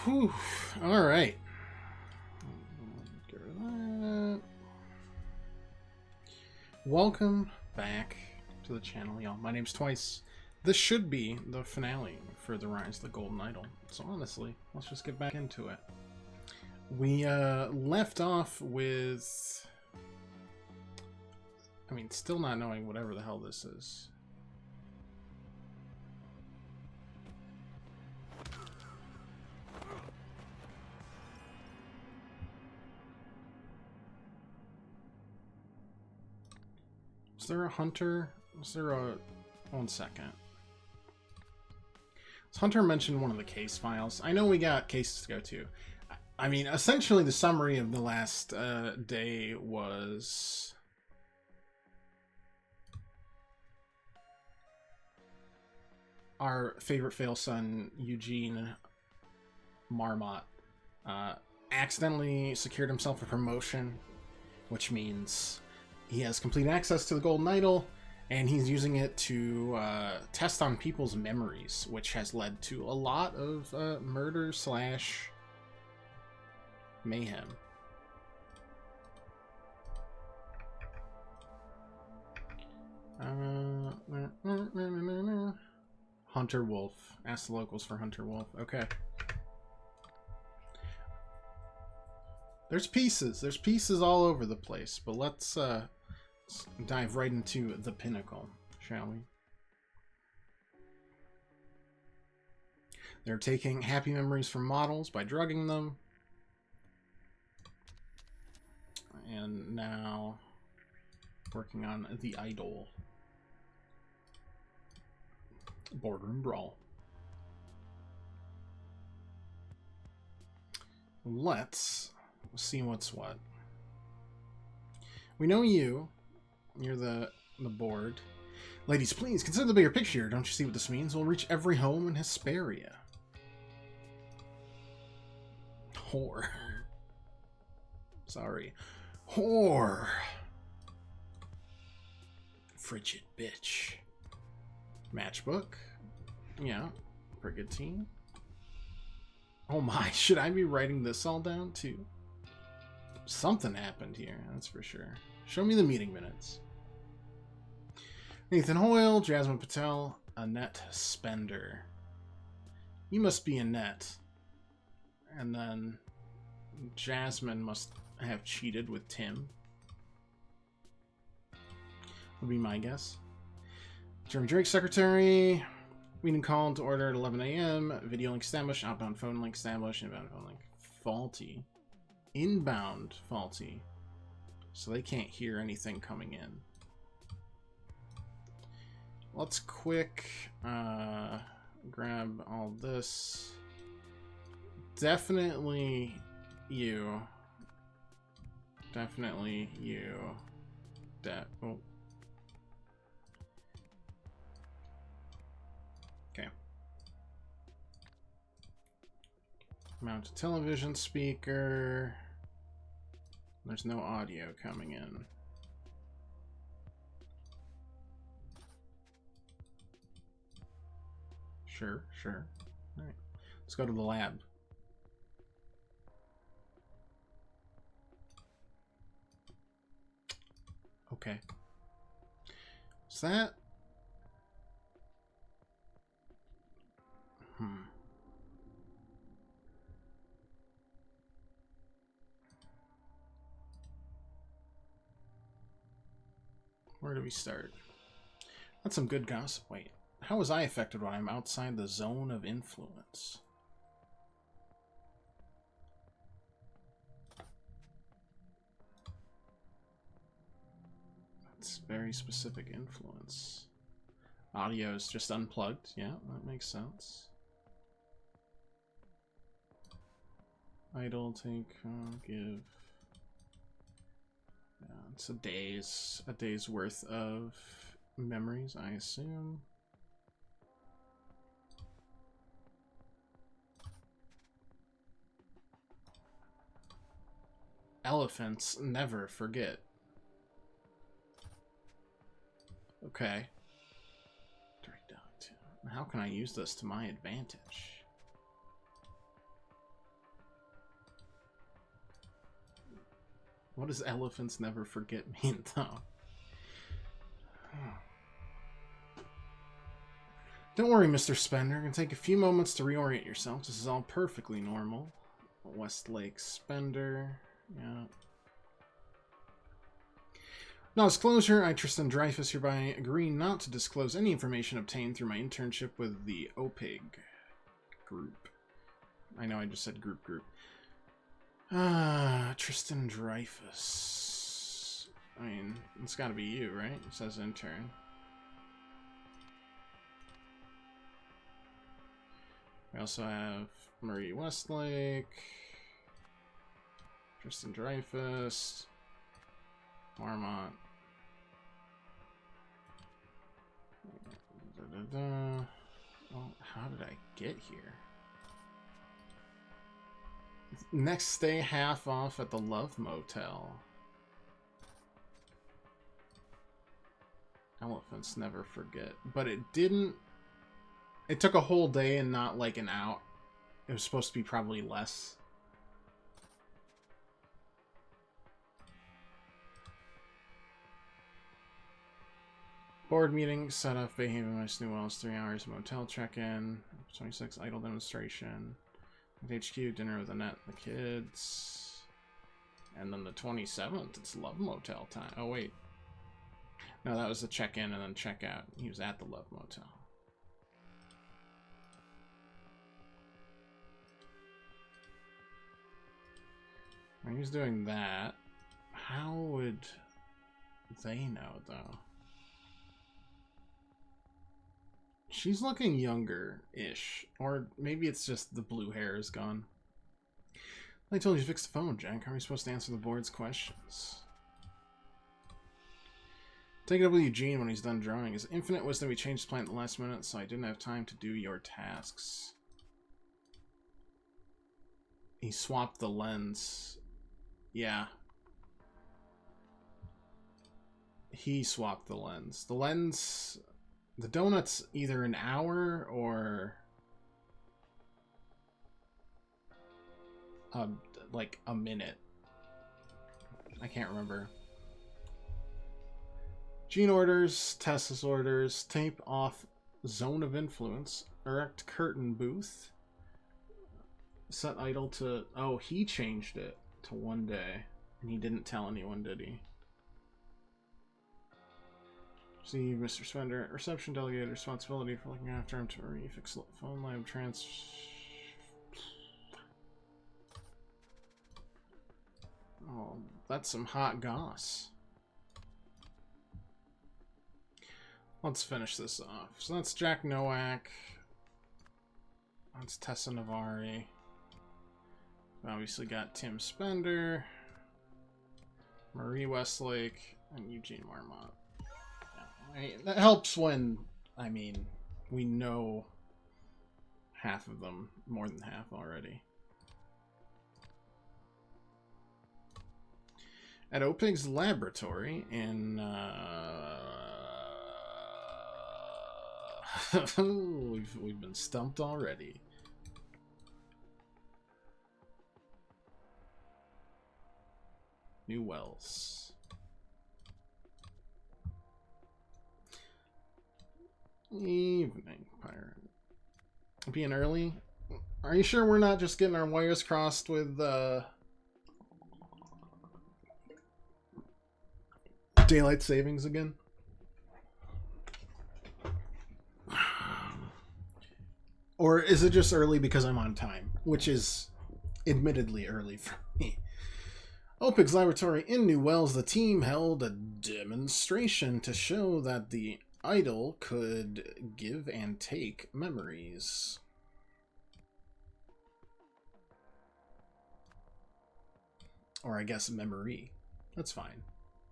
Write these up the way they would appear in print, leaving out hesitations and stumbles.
Whew. All right. Get rid of that. Welcome back to the channel, y'all. My name's Twice. This should be the finale for The Rise of the Golden Idol. So honestly, let's just get back into it. We left off with... I mean, still not knowing whatever the hell this is. Is there a hunter? Is there a... 1 second. Does Hunter mention one of the case files? I know we got cases to go to. I mean, essentially the summary of the last day was... our favorite fail son, Eugene Marmot, accidentally secured himself a promotion, which means he has complete access to the Golden Idol, and he's using it to test on people's memories, which has led to a lot of murder slash mayhem. Hunter Wolf. Ask the locals for Hunter Wolf. Okay. There's pieces. There's pieces all over the place, but let's dive right into the pinnacle, shall we? They're taking happy memories from models by drugging them. And now working on the idol. Boardroom brawl. Let's see what's what. We know you're the board. Ladies, please consider the bigger picture. Don't you see what this means? We'll reach every home in Hesperia. Whore. Sorry. Whore. Frigid bitch. Matchbook. Yeah. Brigantine. Oh my, should I be writing this all down too? Something happened here, that's for sure. Show me the meeting minutes. Nathan Hoyle, Jasmine Patel, Annette Spender. You must be Annette. And then Jasmine must have cheated with Tim. Would be my guess. Jeremy Drake, secretary. Meeting call to order at 11 a.m. Video link established. Outbound phone link established. Inbound phone link faulty. Inbound faulty. So they can't hear anything coming in. Let's quick grab all this. Definitely you. Definitely you. Oh. Okay. Mount a television speaker. There's no audio coming in. Sure. All right. Let's go to the lab. Okay. Is that... Where do we start? That's some good gossip. Wait, how was I affected when I'm outside the zone of influence? That's very specific influence. Audio is just unplugged. Yeah, that makes sense. Idle, take, give. Yeah, it's a day's worth of memories, I assume. Elephants never forget. Okay. How can I use this to my advantage? What does elephants never forget mean, though? Don't worry, Mr. Spender. It can take a few moments to reorient yourself. This is all perfectly normal. Westlake Spender. Yeah. Non-disclosure. I, Tristan Dreyfus, hereby agree not to disclose any information obtained through my internship with the OPIG group. I know I just said group. Tristan Dreyfus. I mean, it's gotta be you, right? It says intern. We also have Marie Westlake, Tristan Dreyfus, Marmont. Well, how did I get here? Next day, half off at the Love Motel. Elephants never forget. But it didn't... It took a whole day and not like an hour. It was supposed to be probably less. Board meeting, set up, behaving West New Wells, 3 hours, motel check-in, 26 idle demonstration, HQ, dinner with Annette and the kids, and then the 27th, it's Love Motel time. Oh, wait. No, that was the check-in and then check-out. He was at the Love Motel. When he was doing that, how would they know, though? She's looking younger-ish. Or maybe it's just the blue hair is gone. I told you to fix the phone, Jack. How are we supposed to answer the board's questions? Take it up with Eugene when he's done drawing. His infinite wisdom, he changed his plan at the last minute, so I didn't have time to do your tasks. He swapped the lens. Yeah. He swapped the lens. The lens... The donut's either an hour or... like a minute. I can't remember. Gene orders, Tessa's orders, tape off zone of influence, erect curtain booth, set idle to... Oh, he changed it to 1 day, and he didn't tell anyone, did he? See, Mr. Spender, reception delegate, responsibility for looking after him to refix phone line Oh, that's some hot goss. Let's finish this off. So that's Jack Nowak. That's Tessa Navari. We obviously got Tim Spender, Marie Westlake, and Eugene Marmont. I mean, that helps when, I mean, we know half of them, more than half already. At OPIG's laboratory in, we've been stumped already. New Wells. Evening, pirate. Being early? Are you sure we're not just getting our wires crossed with, daylight savings again? Or is it just early because I'm on time? Which is admittedly early for me. OPIG's laboratory in New Wells, the team held a demonstration to show that the idol could give and take memories. Or I guess memory. That's fine,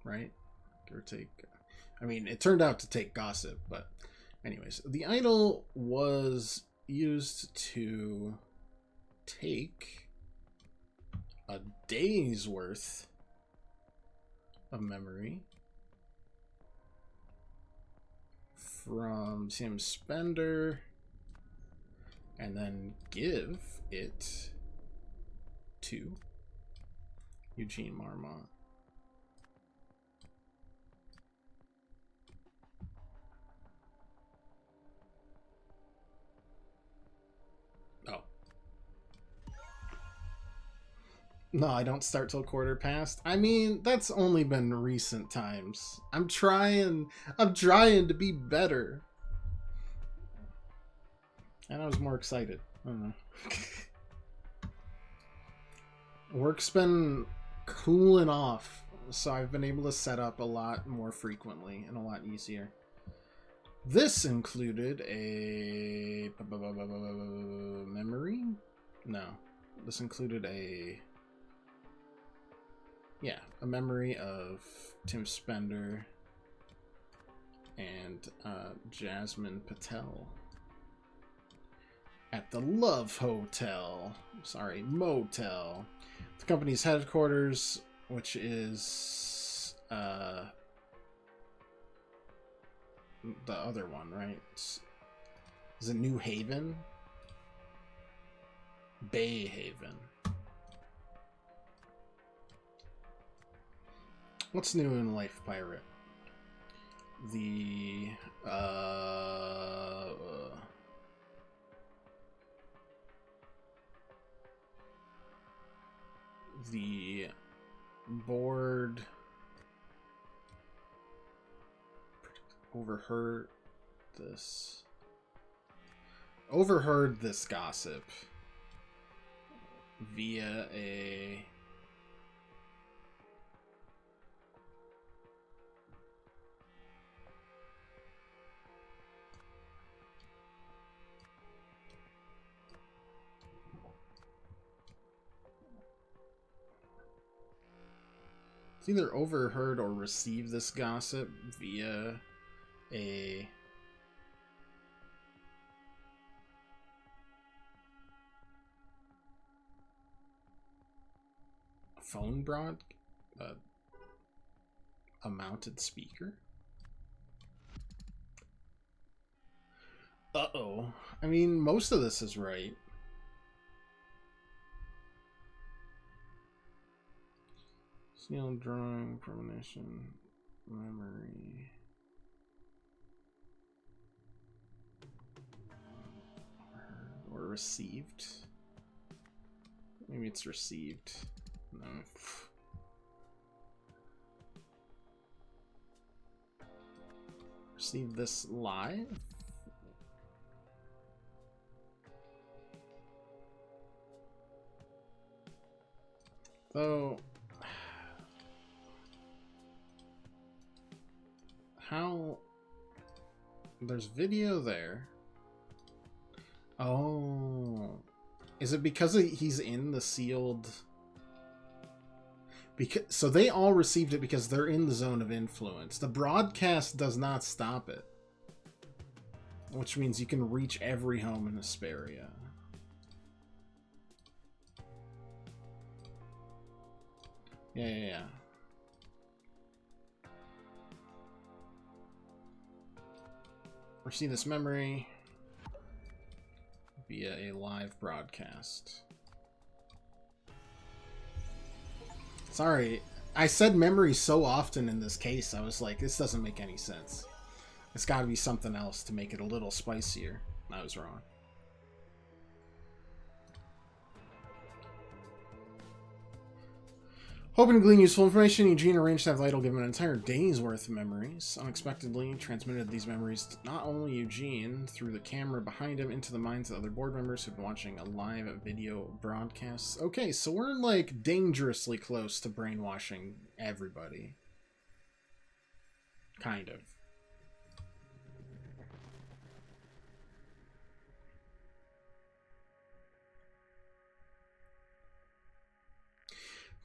right? Give or take. I mean, it turned out to take gossip, but anyways. The idol was used to take a day's worth of memory from Tim Spender and then give it to Eugene Marmont. No, I don't start till quarter past. I mean, that's only been recent times. I'm trying to be better. And I was more excited. I don't know. Work's been cooling off, so I've been able to set up a lot more frequently and a lot easier. This included a memory? No. This included a memory of Tim Spender and Jasmine Patel at the Love Hotel. Sorry, Motel. The company's headquarters, which is the other one, right? Is it New Haven? Bay Haven. What's new in life, pirate? The board overheard this gossip via a it's either overheard or received this gossip via a phone a mounted speaker. Uh-oh. I mean, most of this is right. Sealed drawing, premonition, memory. Or received. Maybe it's received. No. Receive this live? Though, how there's video there. Oh, is it because he's in the sealed? Because so they all received it because they're in the zone of influence. The broadcast does not stop it, which means you can reach every home in Hesperia. Yeah. Receive this memory via a live broadcast. Sorry, I said memory so often in this case, I was like, this doesn't make any sense. It's got to be something else to make it a little spicier. I was wrong. Hoping to glean useful information, Eugene arranged to have Lytle give him an entire day's worth of memories. Unexpectedly transmitted these memories to not only Eugene, through the camera behind him, into the minds of other board members who've been watching a live video broadcast. Okay, so we're like dangerously close to brainwashing everybody. Kind of.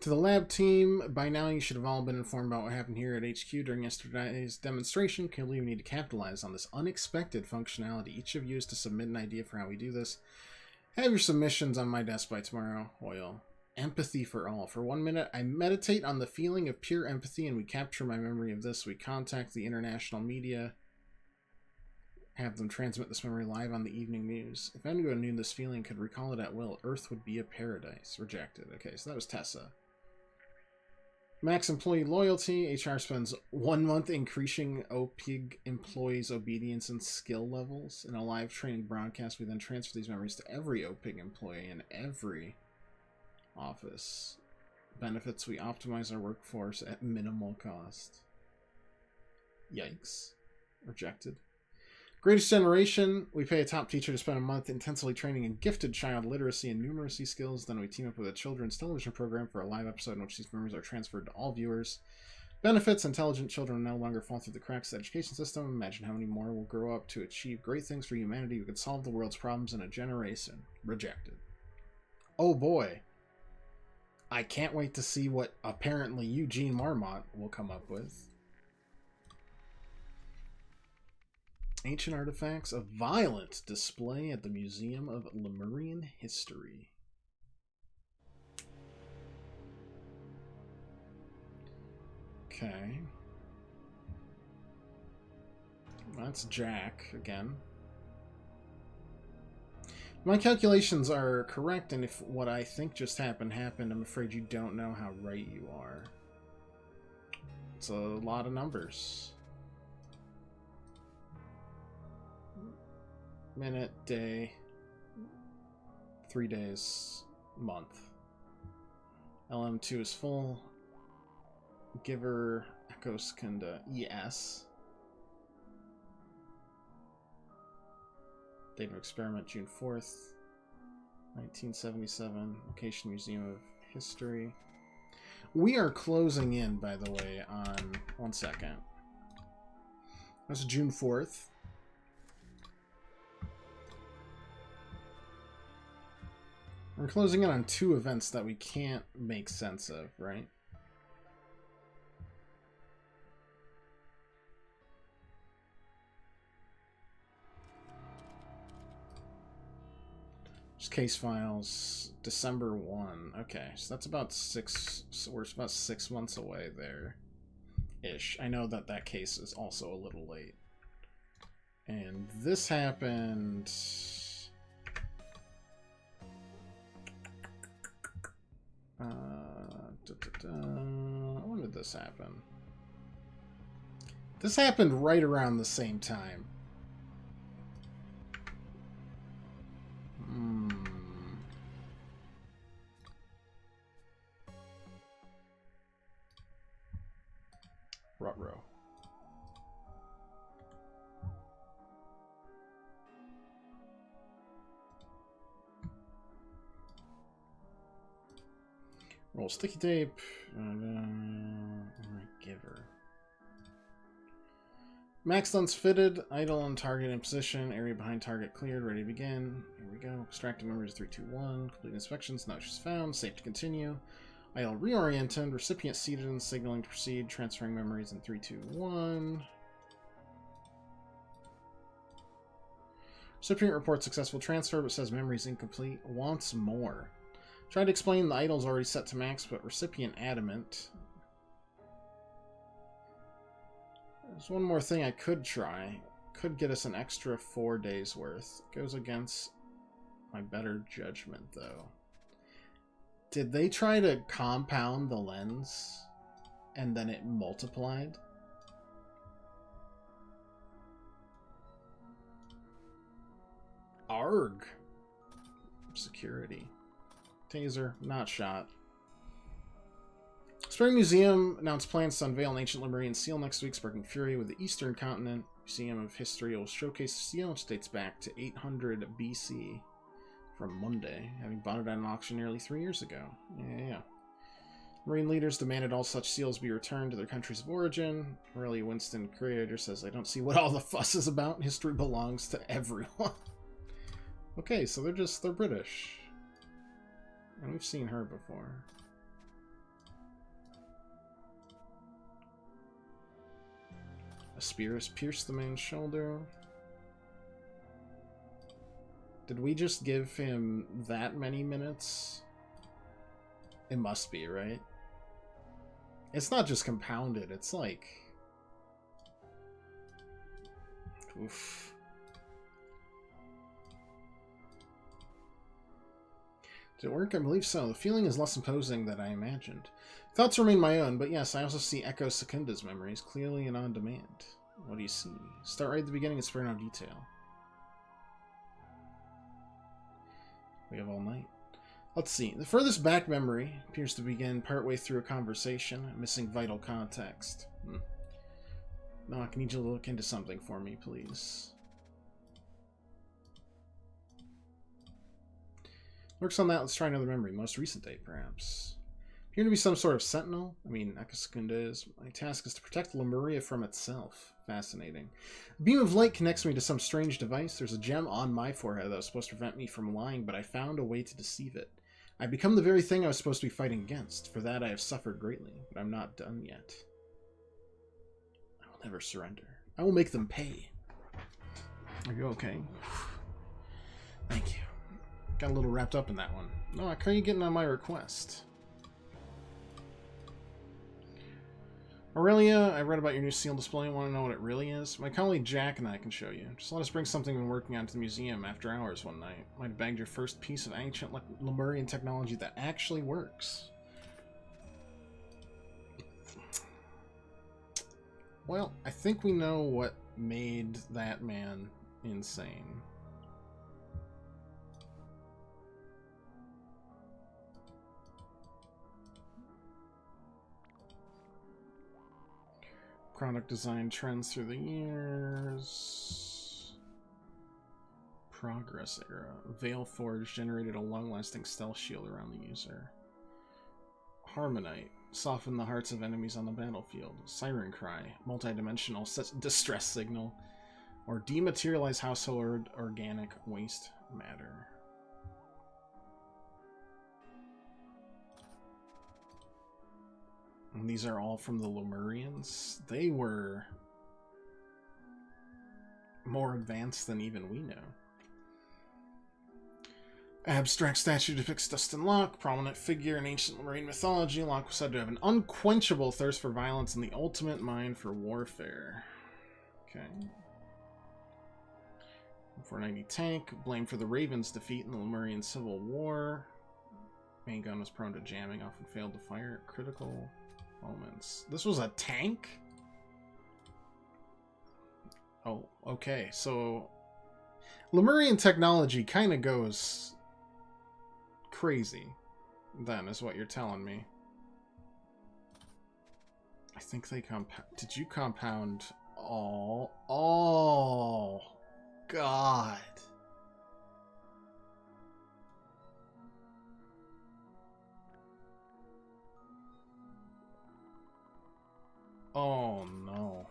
To the lab team, by now you should have all been informed about what happened here at HQ during yesterday's demonstration. Clearly we need to capitalize on this unexpected functionality. Each of you is to submit an idea for how we do this. Have your submissions on my desk by tomorrow. Oil. Empathy for all. For 1 minute, I meditate on the feeling of pure empathy and we capture my memory of this. We contact the international media. Have them transmit this memory live on the evening news. If anyone knew this feeling could recall it at will, Earth would be a paradise. Rejected. Okay, so that was Tessa. Max employee loyalty. HR spends 1 month increasing OPIG employees' obedience and skill levels. In a live training broadcast, we then transfer these memories to every OPIG employee in every office. benefits. We optimize our workforce at minimal cost. Yikes. Rejected. Greatest Generation. We pay a top teacher to spend a month intensely training a gifted child literacy and numeracy skills. Then we team up with a children's television program for a live episode in which these memories are transferred to all viewers. Benefits. Intelligent children no longer fall through the cracks of the education system. Imagine how many more will grow up to achieve great things for humanity who could solve the world's problems in a generation. Rejected. Oh boy. I can't wait to see what apparently Eugene Marmot will come up with. Ancient artifacts, a violent display at the Museum of Lemurian History. Okay. That's Jack again. My calculations are correct, and if what I think just happened, I'm afraid you don't know how right you are. It's a lot of numbers. Minute, day, 3 days, month. LM2 is full. Giver, Echo Secunda, yes. Date of experiment, June 4th, 1977. Location, Museum of History. We are closing in, by the way, on... 1 second. That's June 4th. We're closing in on 2 events that we can't make sense of, right? Just case files, December 1. Okay, so that's about 6... So we're about 6 months away there. Ish. I know that that case is also a little late. And this happened... When did this happen? This happened right around the same time. Ruh-roh. Roll sticky tape. Giver. Max lens fitted. Idle on target in position. Area behind target cleared. Ready to begin. Here we go. Extracting memories 3, 2, 1. Complete inspections. No issues found. Safe to continue. Idle reoriented. Recipient seated and signaling to proceed. Transferring memories in 3, 2, 1. Recipient reports successful transfer but says memories incomplete. Wants more. Tried to explain the idle's already set to max, but recipient adamant. There's one more thing I could try. Could get us an extra 4 days worth. Goes against my better judgment, though. Did they try to compound the lens and then it multiplied? Arg. Security. Taser, not shot. Spring Museum announced plans to unveil an ancient Lemurian seal next week, sparking fury with the Eastern Continent. Museum of History will showcase the seal, which dates back to 800 BC from Monday, having bought it at an auction nearly 3 years ago. Yeah. Marine leaders demanded all such seals be returned to their countries of origin. Aurelia Winston, curator, says, I don't see what all the fuss is about. History belongs to everyone. Okay, so they're British. And we've seen her before. A spear has pierced the man's shoulder. Did we just give him that many minutes? It must be, right? It's not just compounded, it's like... Oof. Did it work? I believe so. The feeling is less imposing than I imagined. Thoughts remain my own, but yes, I also see Echo Secunda's memories, clearly and on demand. What do you see? Start right at the beginning and spare no detail. We have all night. Let's see. The furthest back memory appears to begin partway through a conversation, missing vital context. No, I need you to look into something for me, please. Works on that. Let's try another memory. Most recent date, perhaps. Appear to be some sort of sentinel. I mean, Akasakunda is. My task is to protect Lemuria from itself. Fascinating. A beam of light connects me to some strange device. There's a gem on my forehead that was supposed to prevent me from lying, but I found a way to deceive it. I've become the very thing I was supposed to be fighting against. For that I have suffered greatly, but I'm not done yet. I will never surrender. I will make them pay. Are you okay? Thank you. Got a little wrapped up in that one. No, how are you getting on my request? Aurelia, I read about your new seal display and want to know what it really is. My colleague Jack and I can show you. Just let us bring something we've been working on to the museum after hours one night. Might have bagged your first piece of ancient Lemurian technology that actually works. Well, I think we know what made that man insane. Product design trends through the years. Progress era. Veil Forge generated a long-lasting stealth shield around the user. Harmonite. Soften the hearts of enemies on the battlefield. Siren Cry. Multi-dimensional distress signal. Or dematerialize household organic waste matter. And these are all from the Lemurians. They were more advanced than even we know. Abstract statue depicts Dustin Locke, prominent figure in ancient Lemurian mythology. Locke was said to have an unquenchable thirst for violence and the ultimate mind for warfare. Okay. 490 tank, blamed for the Ravens' defeat in the Lemurian Civil War. Main gun was prone to jamming, often failed to fire at critical moments. This was a tank? Oh, okay. So Lemurian technology kind of goes crazy, then, is what you're telling me. I think they compound. Did you compound all? Oh, God. Oh, no.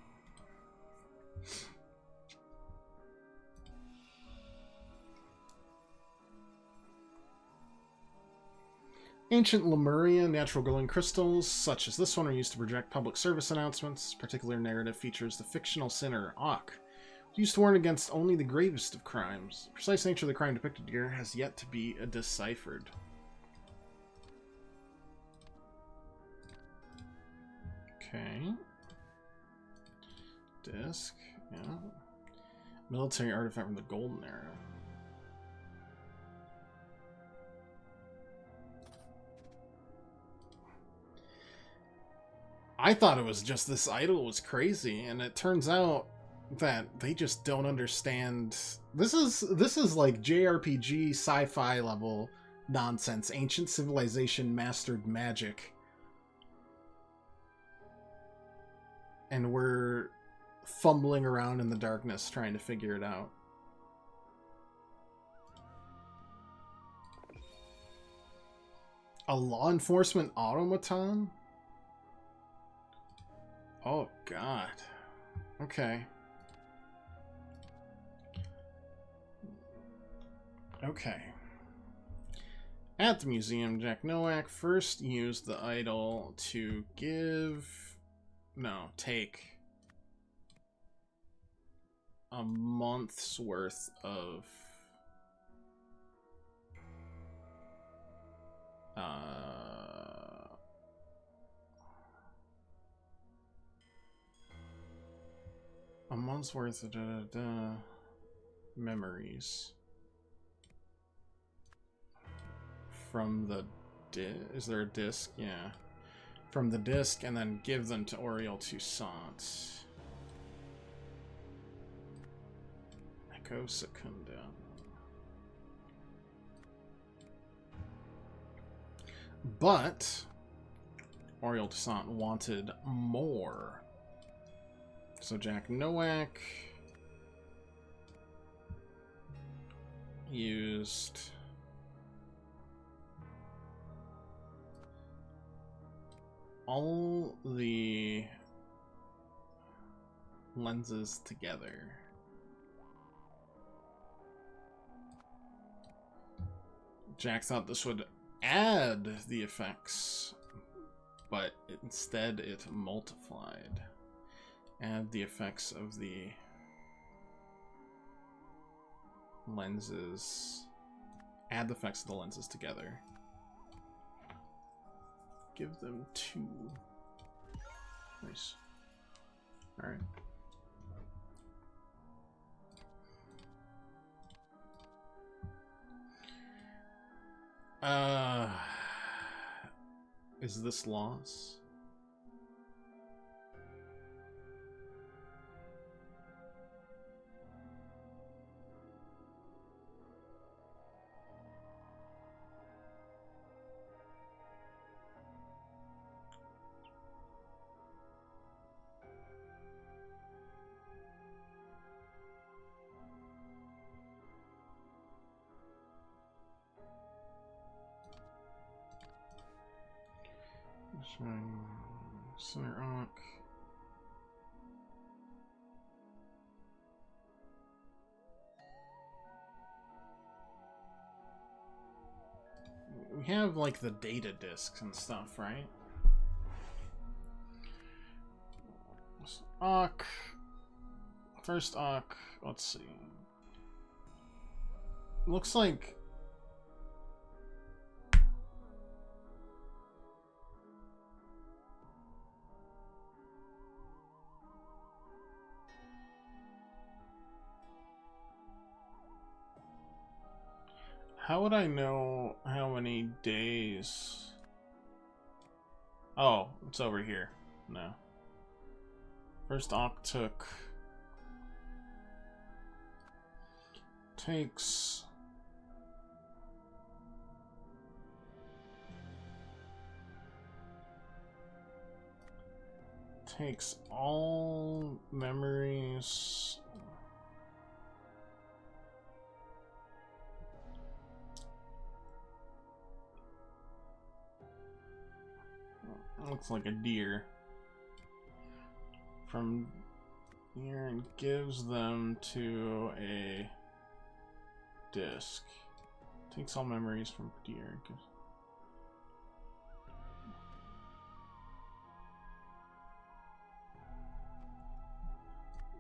Ancient Lemuria natural glowing crystals, such as this one, are used to project public service announcements. Particular narrative features the fictional sinner, Ak, used to warn against only the gravest of crimes. The precise nature of the crime depicted here has yet to be deciphered. Okay. Disc, yeah. Military artifact from the Golden Era. I thought it was just this idol was crazy, and it turns out that they just don't understand. This is like JRPG sci-fi level nonsense. Ancient civilization mastered magic. And we're fumbling around in the darkness trying to figure it out. A law enforcement automaton? Oh, God. Okay. Okay. At the museum, Jack Nowak first used the idol to take a month's worth of memories from the is there a disc? Yeah. From the disc, and then give them to Auriel Toussaint. Echo Secunda. But Oriole Toussaint wanted more. So Jack Nowak used all the lenses together. Jack thought this would add the effects, but instead it multiplied. Add the effects of the lenses. Add the effects of the lenses together. Give them 2. Nice. Alright. Is this loss? Center arc. We have like the data discs and stuff, right? Arc. First arc. Let's see. Looks like how would I know how many days? Oh, it's over here. No. First Oct takes all memories. Looks like a deer. From here and gives them to a disc. Takes all memories from deer.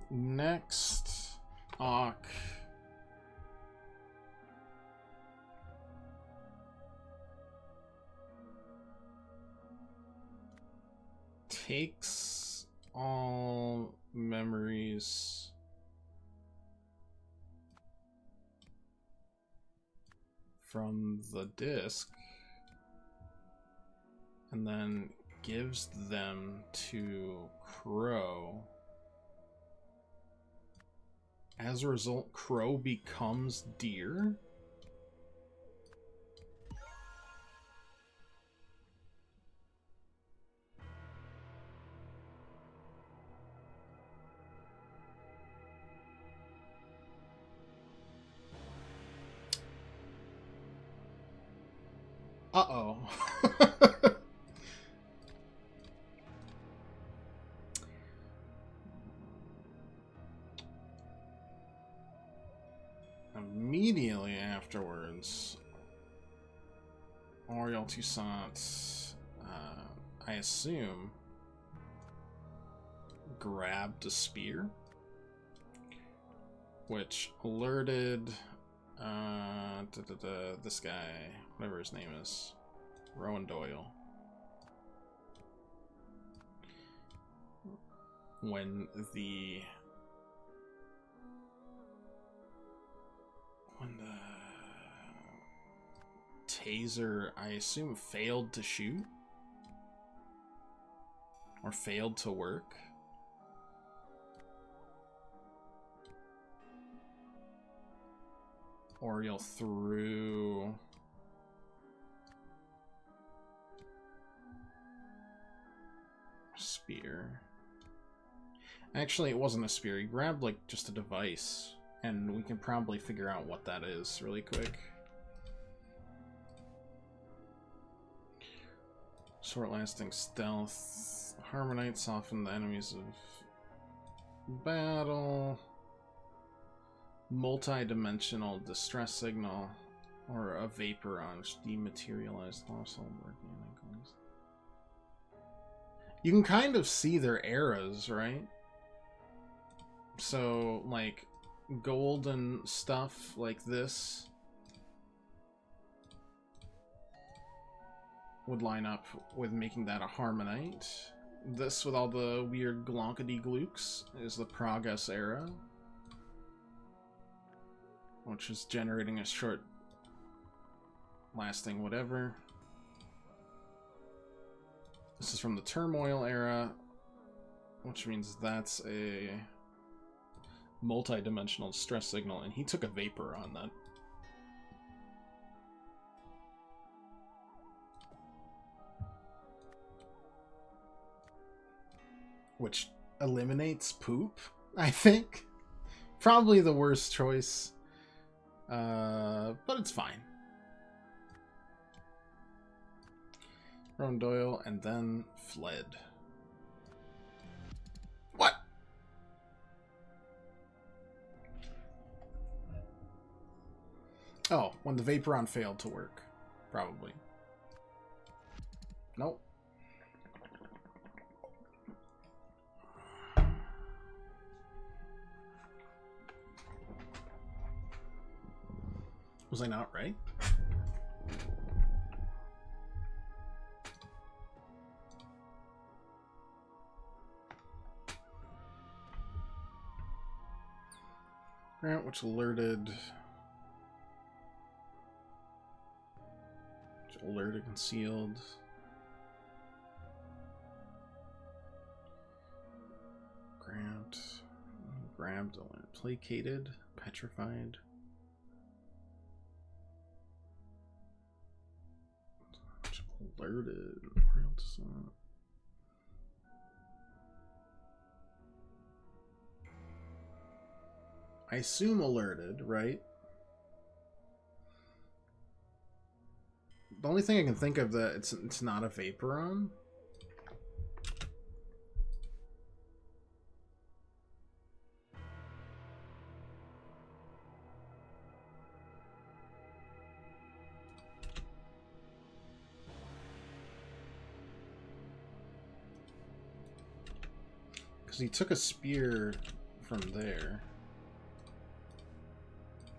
Next, Ock. Takes all memories from the disk and then gives them to Crow. As a result, Crow becomes deer. Uh-oh. Immediately afterwards, Oriole Toussaint, I assume, grabbed a spear, which alerted this guy, whatever his name is, Rowan Doyle. When the taser, I assume, failed to shoot or failed to work. Oriole threw Spear. Actually, it wasn't a spear. He grabbed, like, just a device. And we can probably figure out what that is really quick. Short-lasting stealth. Harmonite, soften the enemies of battle. Multi-dimensional distress signal. Or a vapor on dematerialized household organic. You can kind of see their eras, right? So, like, golden stuff like this would line up with making that a Harmonite. This, with all the weird glonkity-glooks, is the Progress era, which is generating a short lasting whatever. This is from the Turmoil era, which means that's a multi-dimensional stress signal, and he took a vapor on that. Which eliminates poop, I think. Probably the worst choice. But it's fine. Ronan Doyle, and then fled. What? Oh, when the Vaporon failed to work. Probably. Nope. Was I not right? Grant, which alerted concealed. Grant grabbed, placated, petrified. Which alerted. Where else is that? I assume alerted, right? The only thing I can think of that it's not a Vaporon. Because he took a spear from there.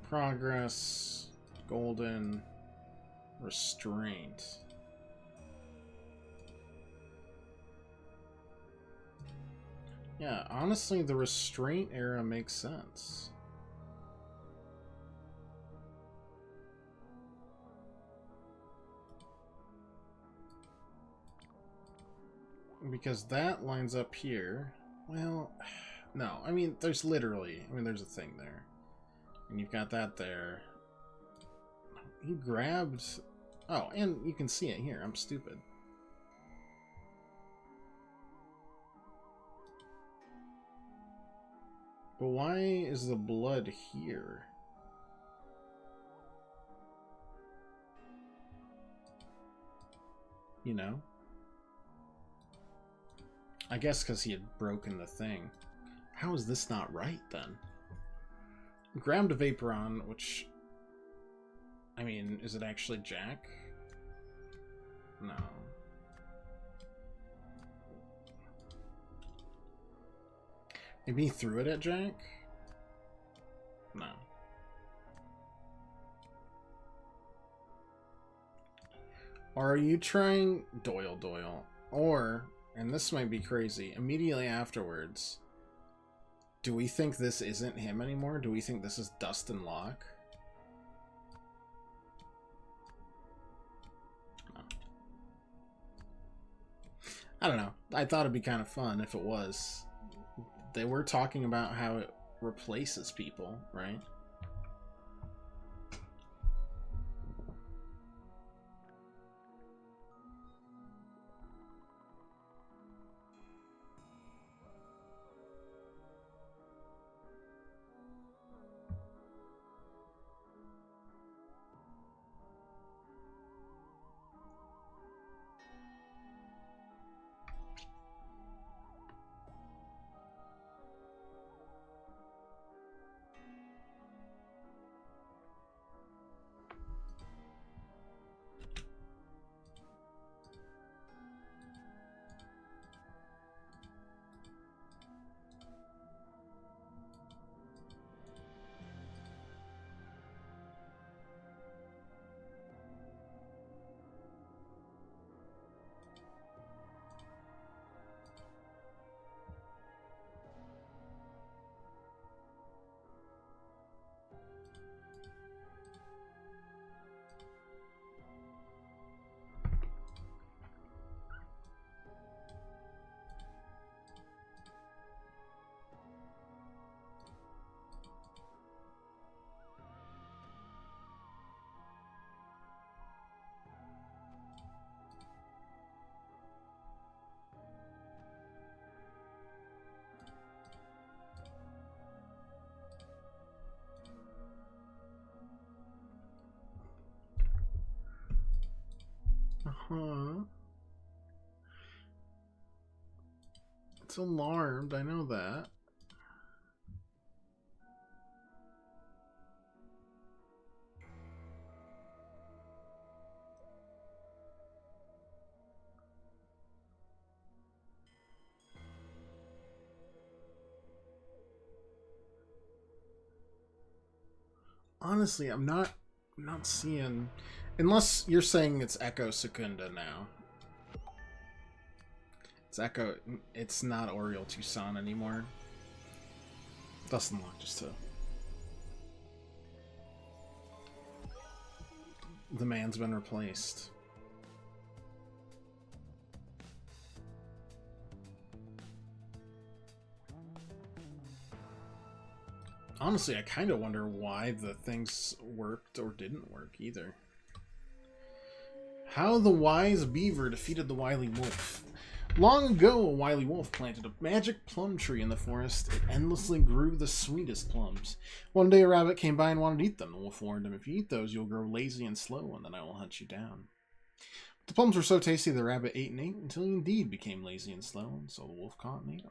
Progress, golden, restraint. Yeah, honestly, the restraint era makes sense. Because that lines up here. Well, no, I mean, there's a thing there. And you've got that there. He grabbed... Oh, and you can see it here. I'm stupid. But why is the blood here? You know? I guess because he had broken the thing. How is this not right, then? Grabbed a Vaporon, which... I mean, is it actually Jack? No. Maybe he threw it at Jack? No. Are you trying Doyle? Or, and this might be crazy, immediately afterwards, do we think this isn't him anymore? Do we think this is Dustin Locke? No. I don't know. I thought it'd be kind of fun if it was. They were talking about how it replaces people, right? Uh-huh. It's alarmed, I know that. Honestly, I'm not seeing, unless you're saying it's Echo Secunda now. It's Echo, it's not Oriole Tucson anymore. Dust Unlock just to... The man's been replaced. Honestly, I kind of wonder why the things worked or didn't work either. How the wise beaver defeated the wily wolf. Long ago, a wily wolf planted a magic plum tree in the forest. It endlessly grew the sweetest plums. One day, a rabbit came by and wanted to eat them. The wolf warned him, "If you eat those, you'll grow lazy and slow, and then I will hunt you down." The plums were so tasty, the rabbit ate and ate until he indeed became lazy and slow, and so the wolf caught and ate him.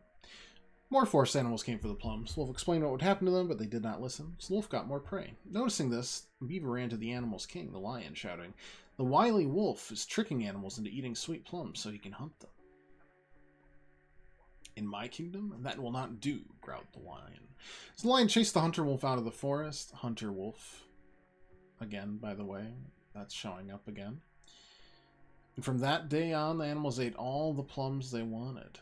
More forest animals came for the plums. The wolf explained what would happen to them, but they did not listen, so the wolf got more prey. Noticing this, the beaver ran to the animal's king, the lion, shouting, "The wily wolf is tricking animals into eating sweet plums so he can hunt them." "In my kingdom, that will not do," growled the lion. So the lion chased the hunter wolf out of the forest. Hunter wolf. Again, by the way, that's showing up again. And from that day on, the animals ate all the plums they wanted.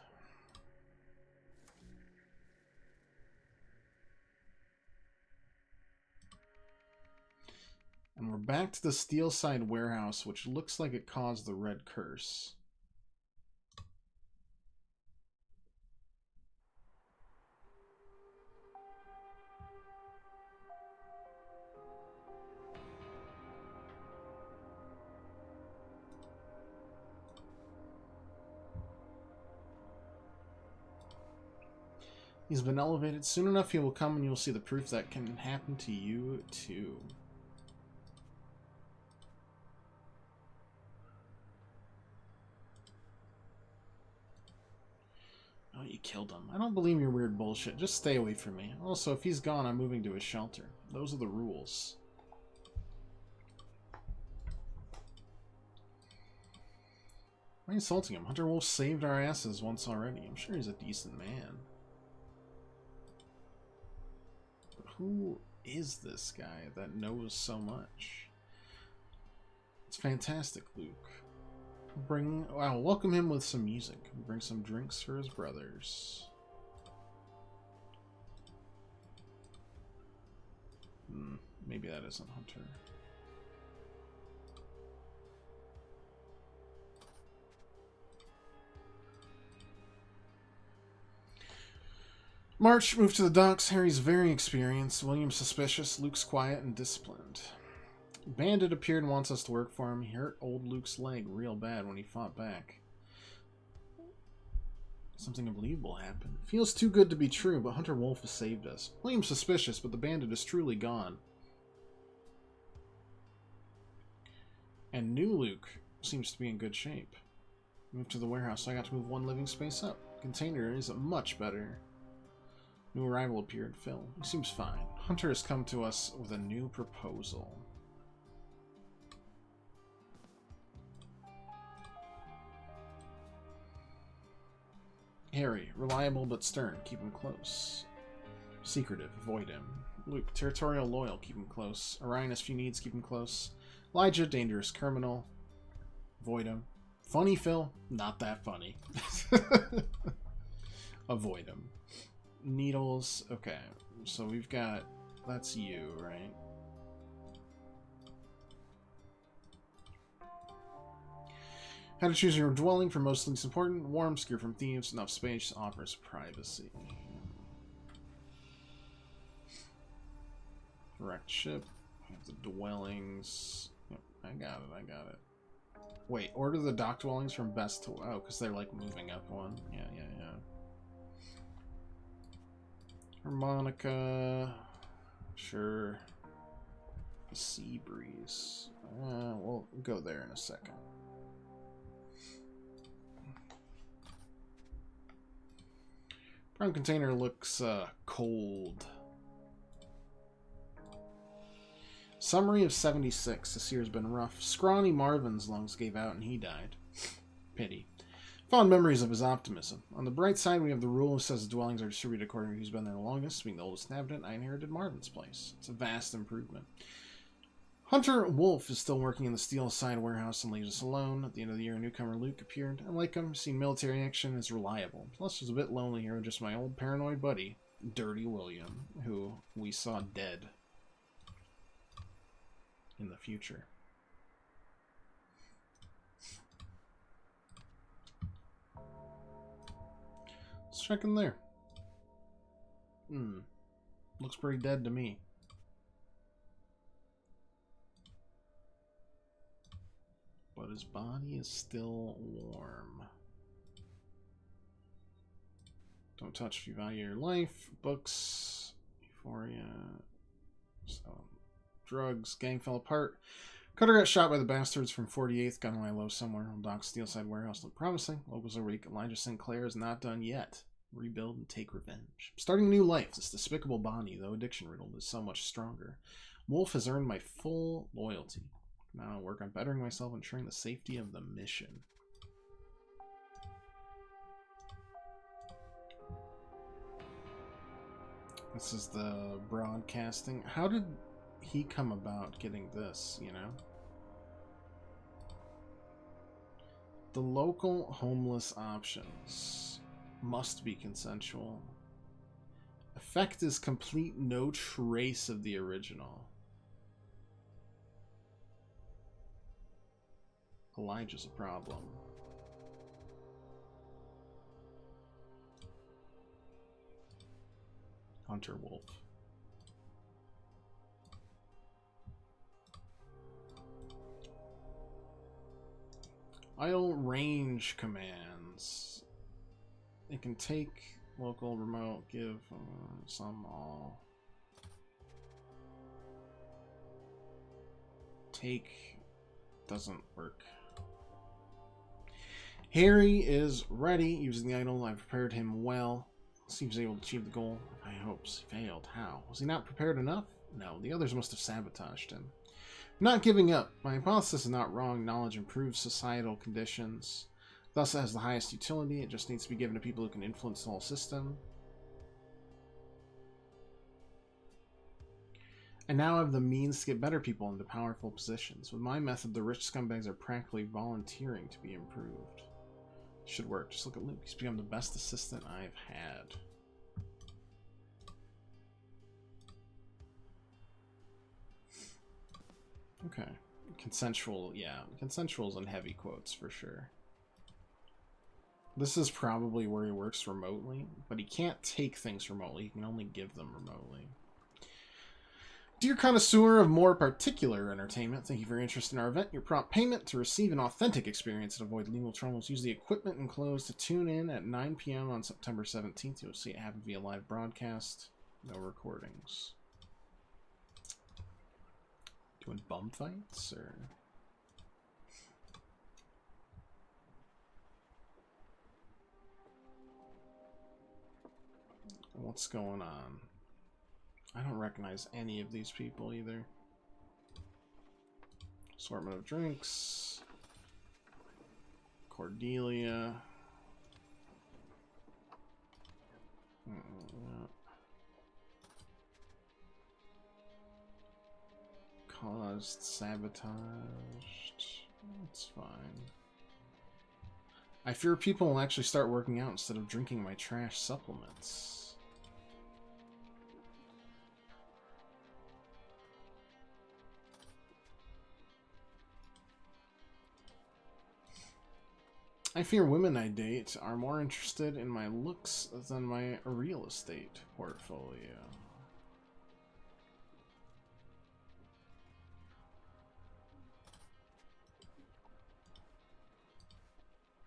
And we're back to the Steelside warehouse, which looks like it caused the red curse. He's been elevated. Soon enough he will come and you'll see the proof that can happen to you too. Oh, you killed him. I don't believe your weird bullshit. Just stay away from me. Also, if he's gone, I'm moving to his shelter. Those are the rules. Why are you insulting him? Hunter Wolf saved our asses once already. I'm sure he's a decent man. But who is this guy that knows so much? It's fantastic, Luke. I'll welcome him with some music. Bring some drinks for his brothers. Maybe that isn't Hunter. March moved to the docks. Harry's very experienced. William's suspicious. Luke's quiet and disciplined. Bandit appeared and wants us to work for him. He hurt old Luke's leg real bad when he fought back. Something unbelievable happened. Feels too good to be true, but Hunter Wolf has saved us. William's suspicious, but the bandit is truly gone. And new Luke seems to be in good shape. Moved to the warehouse, so I got to move one living space up. Container is much better. New arrival appeared. Phil. He seems fine. Hunter has come to us with a new proposal. Harry, reliable but stern, keep him close. Secretive, avoid him. Luke, territorial, loyal, keep him close. Orion, if he needs, keep him close. Elijah, dangerous, criminal, avoid him. Funny, Phil, not that funny. Avoid him. Needles, okay, so we've got, that's you, right? How to choose your dwelling for most least important. Warm, secure from thieves. Enough space offers privacy. Wrecked ship. The dwellings. Yep, I got it. Wait, order the dock dwellings from best to... Oh, because they're like moving up one. Yeah. Harmonica. Sure. The Sea Breeze. We'll go there in a second. Brown container looks cold. Summary of 76. This year's been rough. Scrawny Marvin's lungs gave out and he died. Pity. Fond memories of his optimism. On the bright side, we have the rule that says the dwellings are distributed according to who's been there the longest. Being the oldest inhabitant, I inherited Marvin's place. It's a vast improvement. Hunter Wolf is still working in the steel side warehouse and leaves us alone. At the end of the year, a newcomer Luke appeared. I like him. Seen military action is reliable. Plus, it's a bit lonely here with just my old paranoid buddy, Dirty William, who we saw dead in the future. Let's check in there. Looks pretty dead to me. But his body is still warm. Don't touch if you value your life. Books. Euphoria. So, drugs. Gang fell apart. Cutter got shot by the bastards from 48th. Gun lie low somewhere. Old Doc's Steelside warehouse looked promising. Locals are weak. Elijah Sinclair is not done yet. Rebuild and take revenge. Starting a new life. This despicable body, though addiction riddled, is so much stronger. Wolf has earned my full loyalty. Now I work on bettering myself and ensuring the safety of the mission. This is the broadcasting. How did he come about getting this, you know? The local homeless options must be consensual. Effect is complete, no trace of the original. Elijah's a problem. Hunter Wolf. Idle range commands. It can take local, remote, give some, all. Take doesn't work. Harry is ready. Using the idol, I prepared him well. Seems able to achieve the goal. I hopes he failed. How? Was he not prepared enough? No, the others must have sabotaged him. Not giving up. My hypothesis is not wrong. Knowledge improves societal conditions. Thus, it has the highest utility. It just needs to be given to people who can influence the whole system. And now I have the means to get better people into powerful positions. With my method, the rich scumbags are practically volunteering to be improved. Should work. Just look at Luke. He's become the best assistant I've had. Okay. Consensual, yeah. Consensual's in heavy quotes for sure. This is probably where he works remotely, but he can't take things remotely. He can only give them remotely. Dear connoisseur of more particular entertainment, thank you for your interest in our event. Your prompt payment to receive an authentic experience and avoid legal troubles. Use the equipment enclosed to tune in at 9 p.m. on September 17th. You'll see it happen via live broadcast. No recordings. Doing bum fights, or... What's going on? I don't recognize any of these people either. Assortment of drinks. Cordelia. Caused sabotaged. That's fine. I fear people will actually start working out instead of drinking my trash supplements. I fear women I date are more interested in my looks than my real estate portfolio.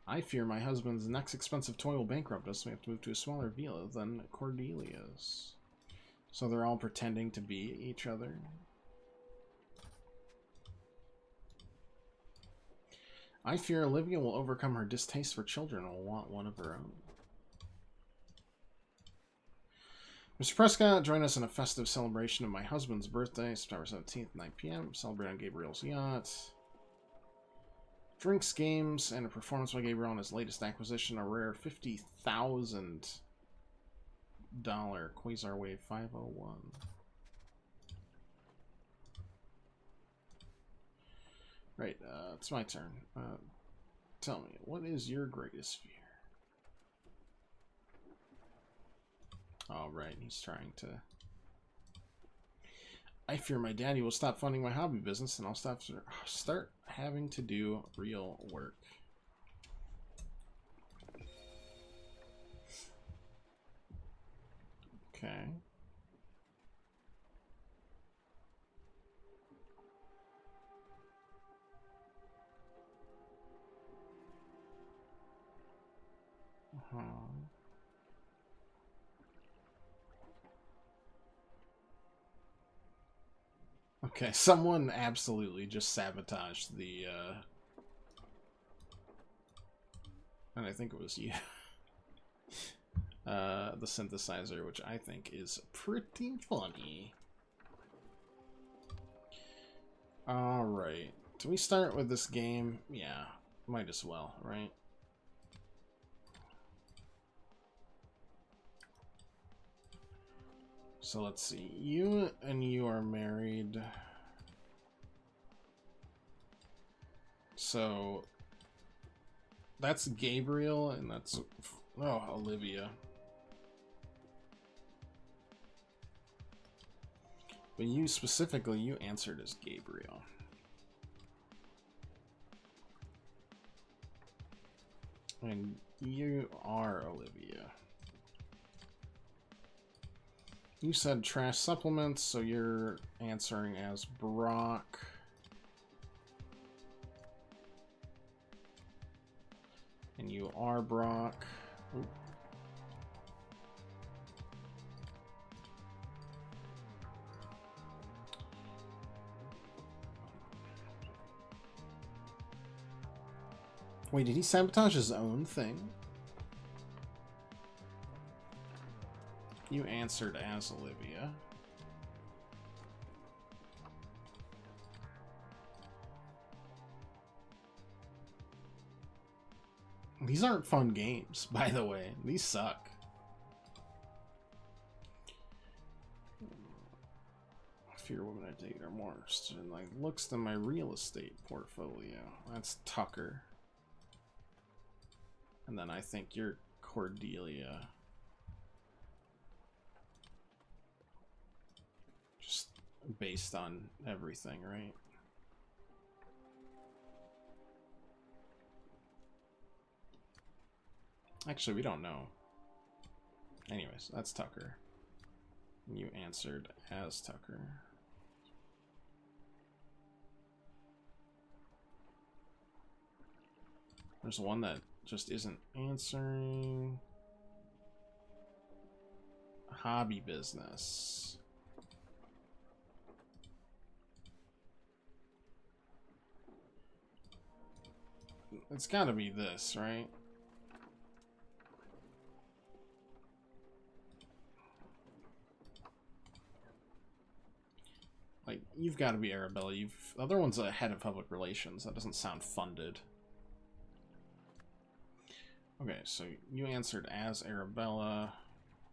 I fear my husband's next expensive toy will bankrupt us, so we have to move to a smaller villa than Cordelia's. So they're all pretending to be each other. I fear Olivia will overcome her distaste for children and will want one of her own. Mr. Prescott, join us in a festive celebration of my husband's birthday, September 17th, 9 p.m. Celebrate on Gabriel's yacht. Drinks, games, and a performance by Gabriel on his latest acquisition, a rare $50,000 Quasar Wave 501. Right, it's my turn. Tell me, what is your greatest fear? Oh, right, he's trying to... I fear my daddy will stop funding my hobby business and I'll start having to do real work. Okay. Okay, someone absolutely just sabotaged the, and I think it was you. The synthesizer, which I think is pretty funny. Alright. Do we start with this game? Yeah, might as well, right? So let's see. You and you are married. So that's Gabriel and that's Olivia. But you specifically, you answered as Gabriel. And you are Olivia. You said trash supplements, so you're answering as Brock. And you are Brock. Oop. Wait, did he sabotage his own thing? You answered as Olivia. These aren't fun games, by the way. These suck. Fear women I date are more interested in like looks than my real estate portfolio. That's Tucker. And then I think you're Cordelia. Just based on everything, right? Actually, we don't know. Anyways, that's Tucker. You answered as Tucker. There's one that just isn't answering. Hobby business. It's gotta be this, right? Like, you've got to be Arabella. The other one's a head of public relations. That doesn't sound funded. Okay, so you answered as Arabella.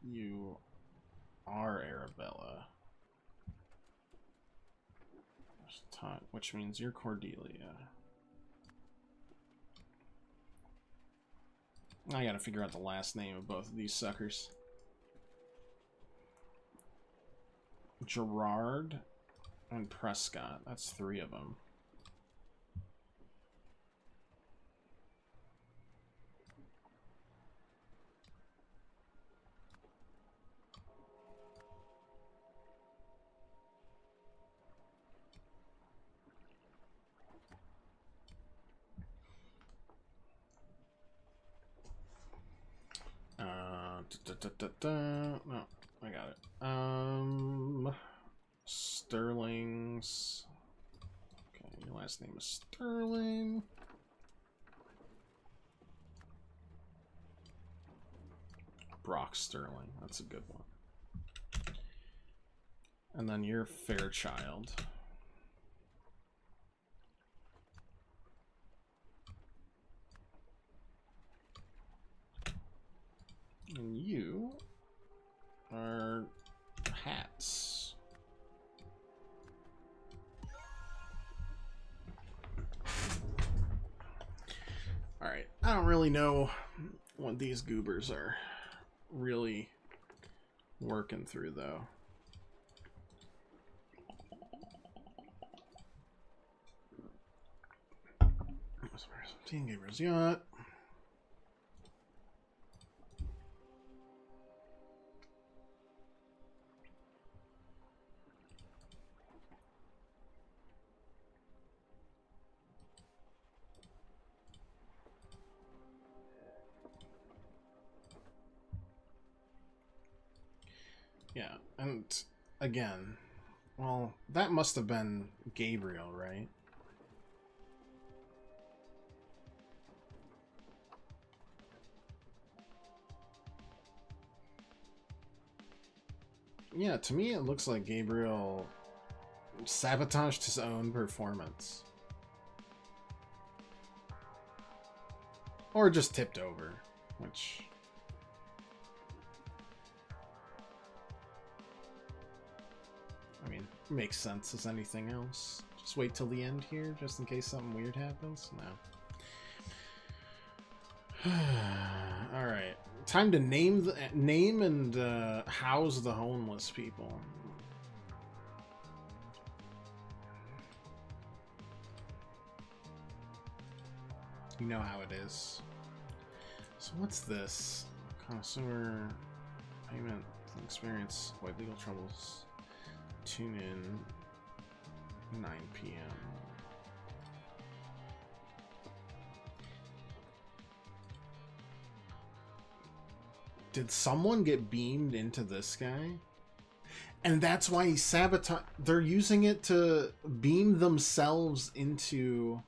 You are Arabella. Which means you're Cordelia. I gotta figure out the last name of both of these suckers. Gerard and Prescott. That's 3 of them. No, I got it. Sterling's. Okay, your last name is Sterling. Brock Sterling. That's a good one. And then you're Fairchild. And you are Hats. Alright, I don't really know what these goobers are really working through, though. Team Gabriel's Yacht. Yeah, and again, well, that must have been Gabriel, right? Yeah, to me it looks like Gabriel sabotaged his own performance. Or just tipped over, which... I mean, makes sense as anything else. Just wait till the end here, just in case something weird happens? No. Alright. Time to name and house the homeless people. You know how it is. So what's this? Consumer payment experience, avoid legal troubles. Tune in 9 p.m. Did someone get beamed into this guy? And that's why he sabotaged. They're using it to beam themselves into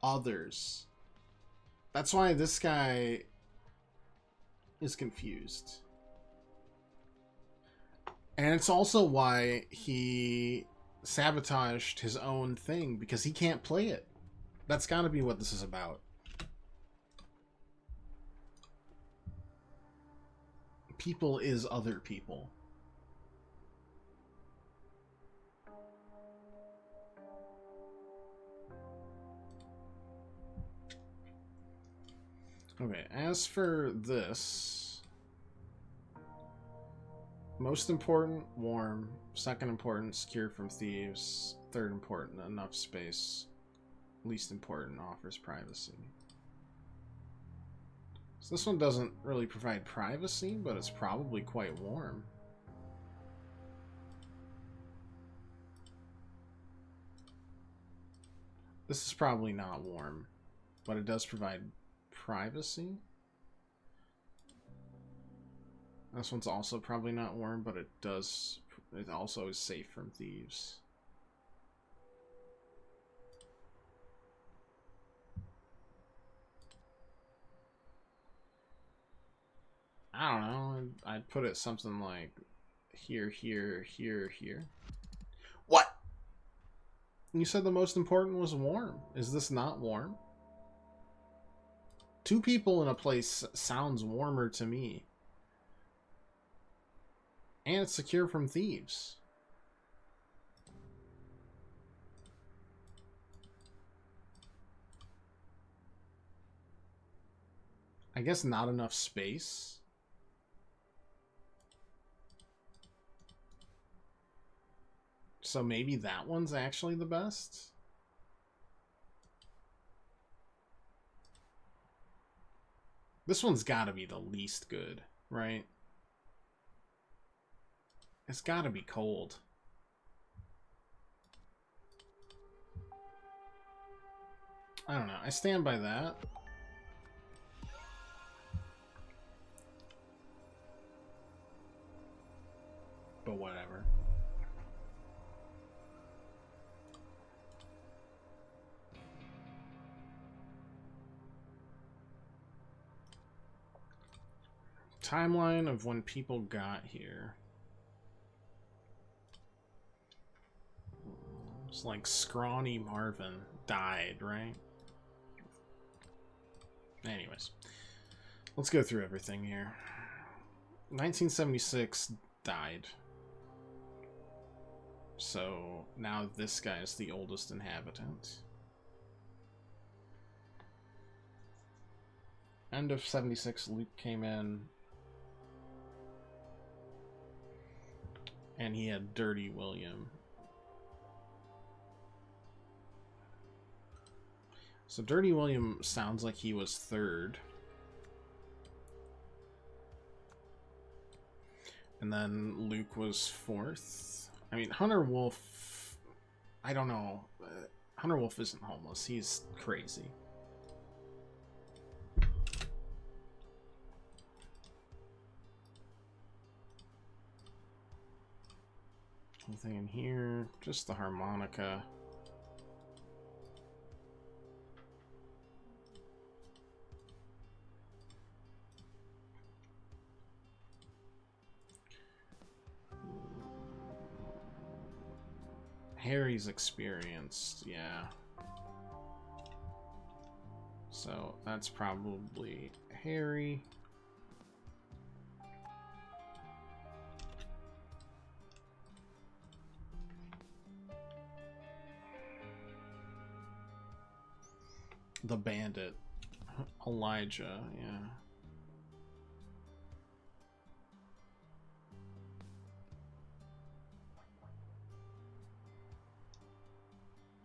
others. That's why this guy is confused. And it's also why he sabotaged his own thing, because he can't play it. That's got to be what this is about. People is other people. Okay, as for this, most important, warm. Second important, secure from thieves. Third important, enough space. Least important, offers privacy. So this one doesn't really provide privacy, but it's probably quite warm. This is probably not warm, but it does provide privacy. This one's also probably not warm, but it also is safe from thieves. I don't know. I'd put it something like here, here, here, here. What? You said the most important was warm. Is this not warm? 2 people in a place sounds warmer to me. And it's secure from thieves. I guess not enough space. So maybe that one's actually the best? This one's got to be the least good, right? It's got to be cold. I don't know. I stand by that. But whatever. timeline of when people got here. It's like Scrawny Marvin died, right? Anyways, let's go through everything here. 1976 died. So now this guy is the oldest inhabitant. End of 76, Luke came in. And he had Dirty William. So Dirty William sounds like he was third. And then Luke was fourth. I mean, Hunter Wolf, I don't know. Hunter Wolf isn't homeless. He's crazy. Anything in here? Just the harmonica. Harry's experienced, yeah. So that's probably Harry. The bandit. Elijah, yeah.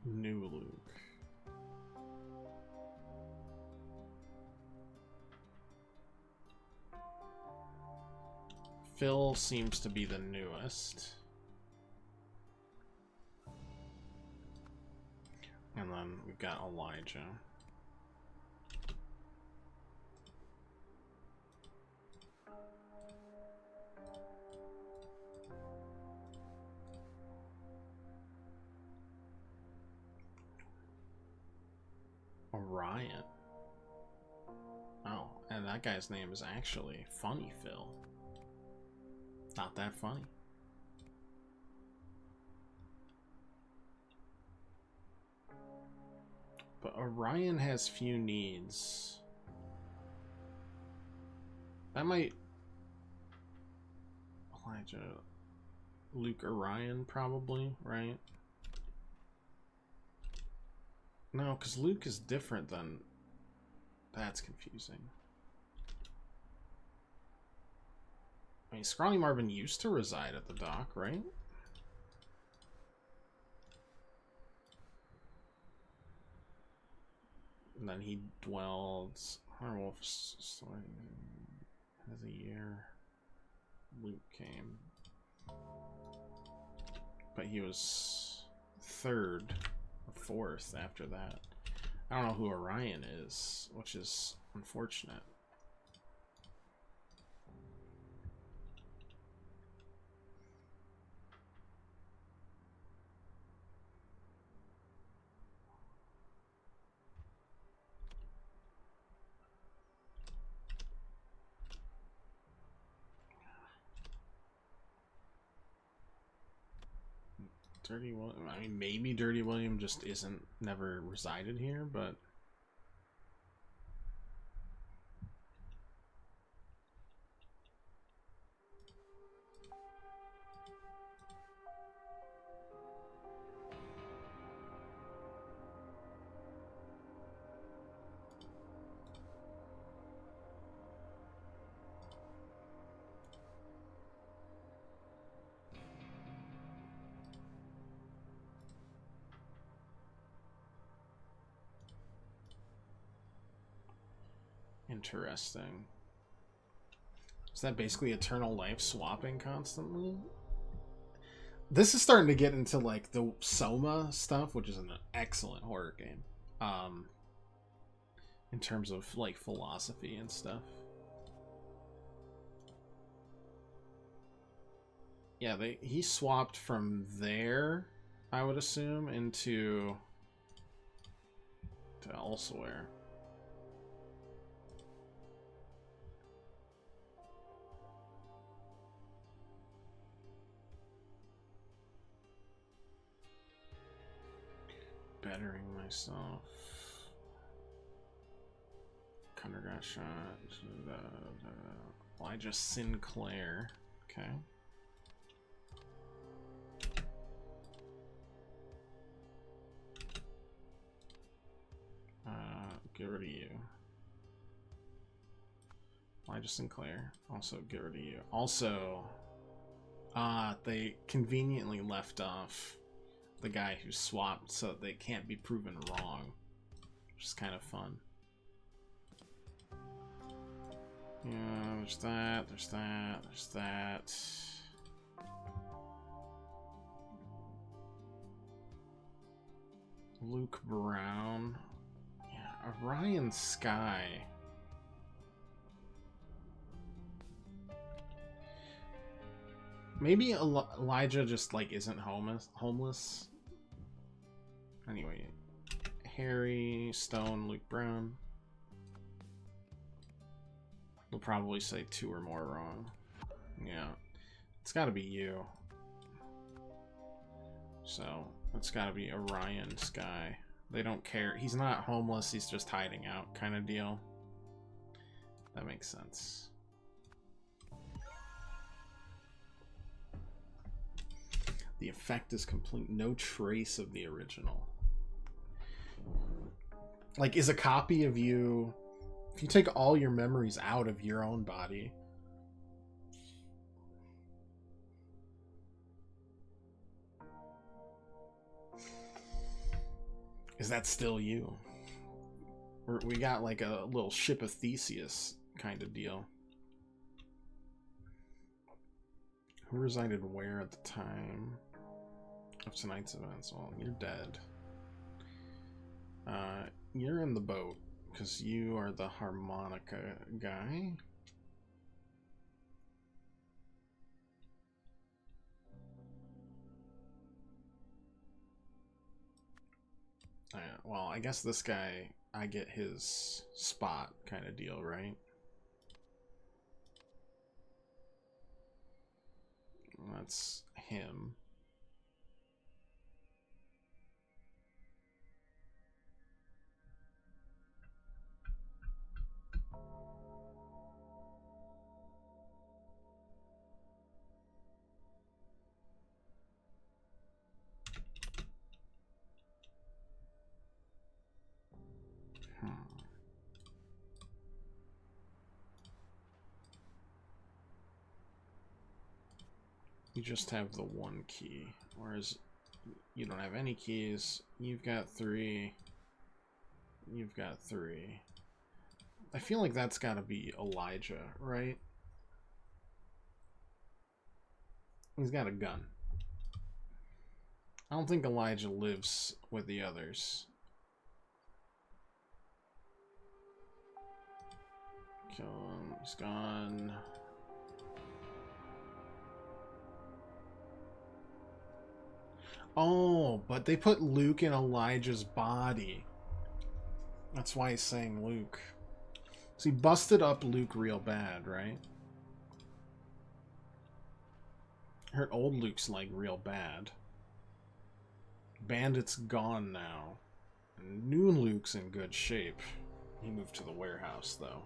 New Luke. Phil seems to be the newest. And then we've got Elijah. Orion. Oh, and that guy's name is actually Funny Phil. Not that funny. But Orion has few needs. That might... Elijah... Luke Orion, probably, right? No, because Luke is different than... That's confusing. I mean, Scrawny Marvin used to reside at the dock, right? And then he dwelled... Werewolf's story has a year. Luke came. But he was third or fourth after that. I don't know who Orion is, which is unfortunate. Dirty William. I mean, maybe Dirty William just never resided here, but interesting. Is that basically eternal life swapping constantly? This is starting to get into like the Soma stuff, which is an excellent horror game. In terms of like philosophy and stuff. Yeah, he swapped from there, I would assume, into to elsewhere. bettering myself. Connor got shot. Elijah Sinclair. Okay. Get rid of you. Elijah Sinclair. Also get rid of you. Also, they conveniently left off the guy who swapped so they can't be proven wrong. Which is kind of fun. Yeah, there's that, there's that, there's that. Luke Brown. Yeah, Orion Sky. Maybe Elijah just like isn't homeless. Anyway, Harry, Stone, Luke Brown. We'll probably say 2 or more wrong. Yeah, it's got to be you. So it's got to be Orion Sky. They don't care. He's not homeless. He's just hiding out, kind of deal. That makes sense. The effect is complete. No trace of the original. Like, is a copy of you... If you take all your memories out of your own body... Is that still you? We got like a little ship of Theseus kind of deal. Who resided where at the time of tonight's events? Well, you're dead. You're in the boat because you are the harmonica guy. Well, I guess this guy, I get his spot kind of deal, right? That's him. You just have the one key, whereas you don't have any keys. You've got 3. You've got 3. I feel like that's got to be Elijah, right? He's got a gun. I don't think Elijah lives with the others. Kill him. He's gone. Oh, but they put Luke in Elijah's body. That's why he's saying Luke. So he busted up Luke real bad, right? Hurt old Luke's like real bad. Bandit's gone now. New Luke's in good shape. He moved to the warehouse, though.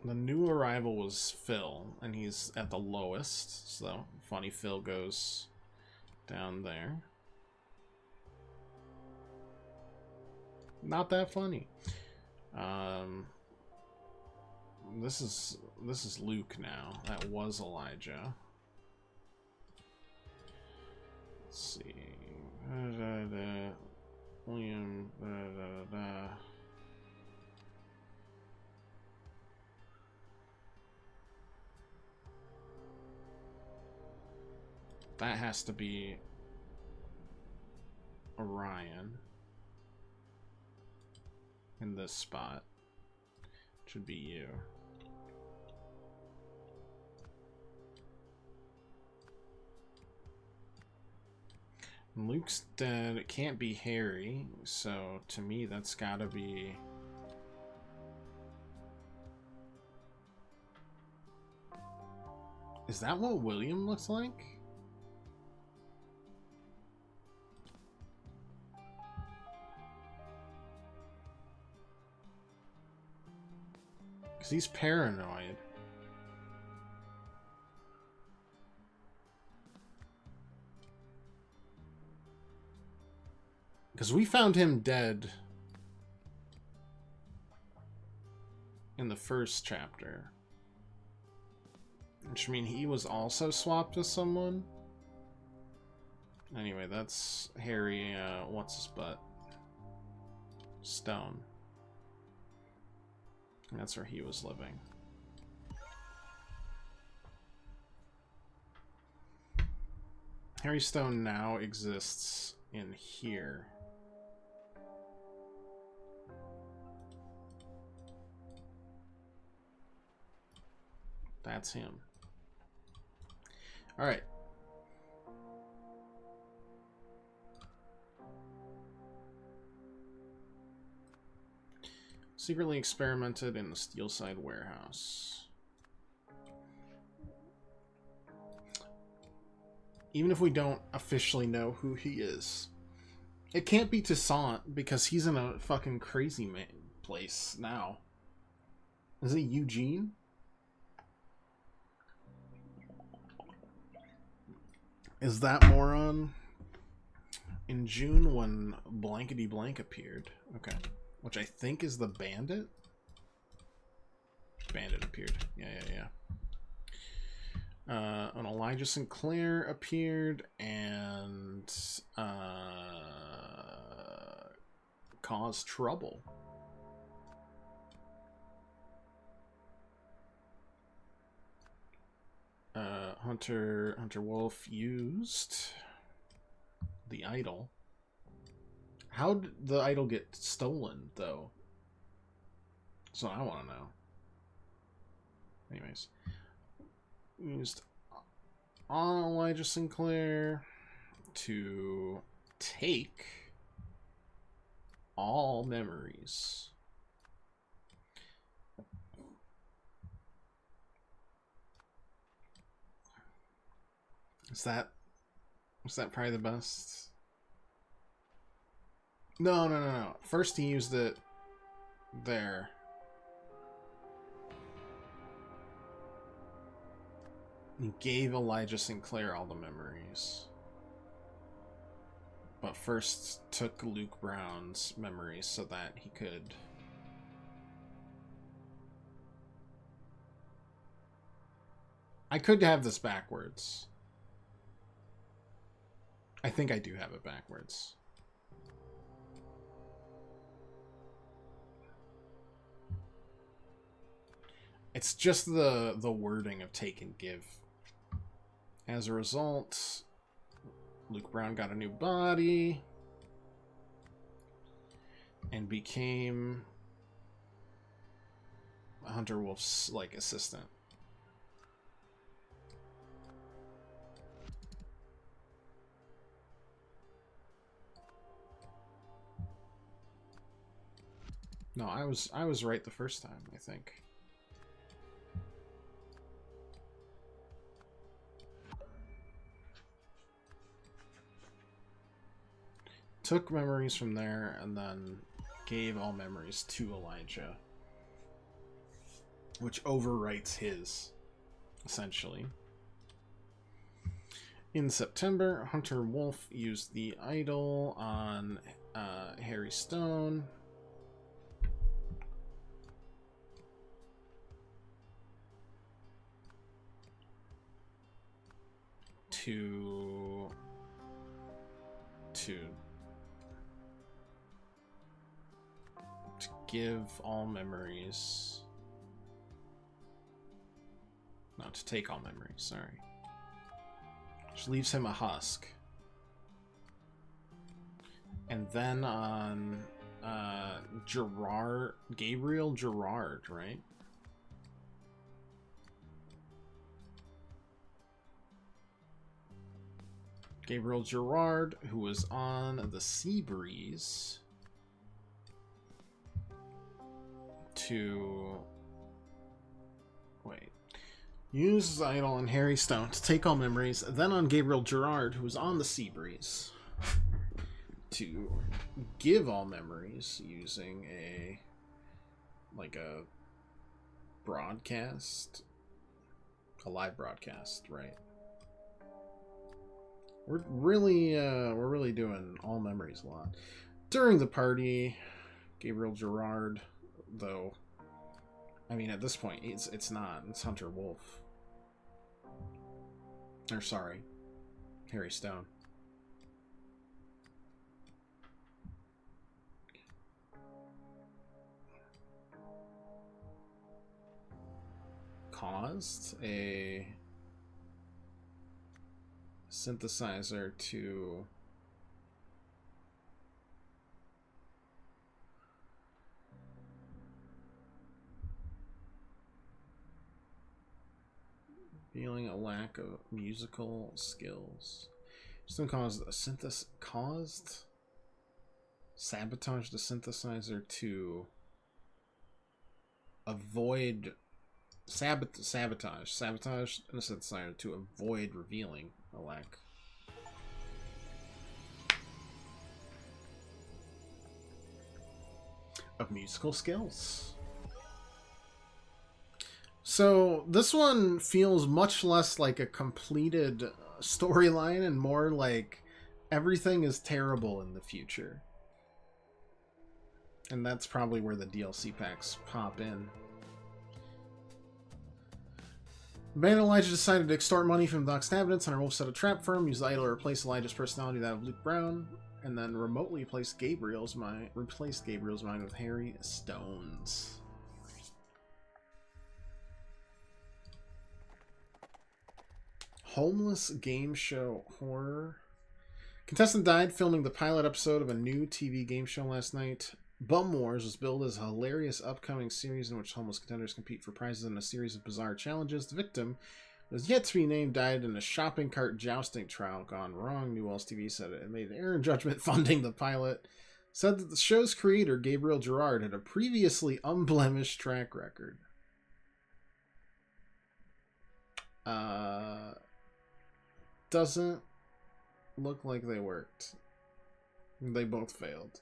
The new arrival was Phil, and he's at the lowest, so funny Phil goes down there. Not that funny. This is Luke now. That was Elijah. Let's see. William. That has to be Orion in this spot. Should be you. Luke's dead. It can't be Harry, so to me that's gotta be Is that what William looks like? Because he's paranoid. Because we found him dead in the first chapter. Which means he was also swapped with someone. Anyway, that's Harry, what's his butt? Stone. And that's where he was living. Harry Stone now exists in here. That's him. All right. Secretly experimented in the Steelside warehouse. Even if we don't officially know who he is, it can't be Toussaint because he's in a fucking crazy man place now. Is it Eugene? Is that moron in June when Blankety Blank appeared? Okay. Which I think is the bandit? Bandit appeared. Yeah. An Elijah Sinclair appeared and caused trouble. Hunter Wolf used the idol. How did the idol get stolen, though? So I want to know. Anyways, used on Elijah Sinclair to take all memories. Is that probably the best? No. First he used it there. He gave Elijah Sinclair all the memories. But first took Luke Brown's memories so that he could... I could have this backwards. I think I do have it backwards. It's just the wording of take and give. As a result, Luke Brown got a new body and became Hunter Wolf's like assistant. No, I was right the first time, I think. Took memories from there and then gave all memories to Elijah, which overwrites his, essentially. In September, Hunter Wolf used the idol on Harry Stone. To give all memories. Not to take all memories, sorry. Which leaves him a husk. And then on Gabriel Gerard, right? Gabriel Gerard, who was on the Sea Breeze Use Idol on Harry Stone to take all memories, then on Gabriel Gerard, who was on the Seabreeze, to give all memories using a broadcast, a live broadcast, right? We're really doing all memories a lot. During the party, Gabriel Gerard, though, I mean, at this point, it's not. It's Hunter Wolf. Or, sorry, Harry Stone. Caused a synthesizer to feeling a lack of musical skills. Something caused sabotage the synthesizer to avoid sabotage the synthesizer to avoid revealing a lack of musical skills. So this one feels much less like a completed storyline and more like everything is terrible in the future. And that's probably where the DLC packs pop in. Band Elijah decided to extort money from Doc's evidence. Hunter Wolf set a trap for him, used the idol to replace Elijah's personality with that of Luke Brown, and then remotely replaced Gabriel's mind with Harry Stone's. Homeless game show horror. Contestant died filming the pilot episode of a new TV game show last night. Bum Wars was billed as a hilarious upcoming series in which homeless contenders compete for prizes in a series of bizarre challenges. The victim, who is yet to be named, died in a shopping cart jousting trial gone wrong. New Wells TV said it made an error in judgment funding the pilot. Said that the show's creator, Gabriel Gerard, had a previously unblemished track record. Doesn't look like they worked. They both failed.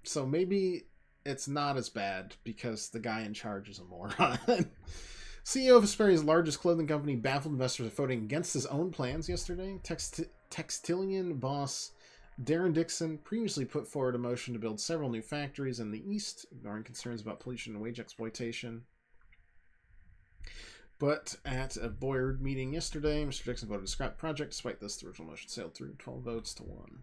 So maybe it's not as bad because the guy in charge is a moron. CEO of Hesperia's largest clothing company baffled investors of voting against his own plans yesterday. Textilian boss Darren Dixon previously put forward a motion to build several new factories in the East, ignoring concerns about pollution and wage exploitation. But at a board meeting yesterday, Mr. Dixon voted to scrap the project. Despite this, the original motion sailed through 12 votes to 1.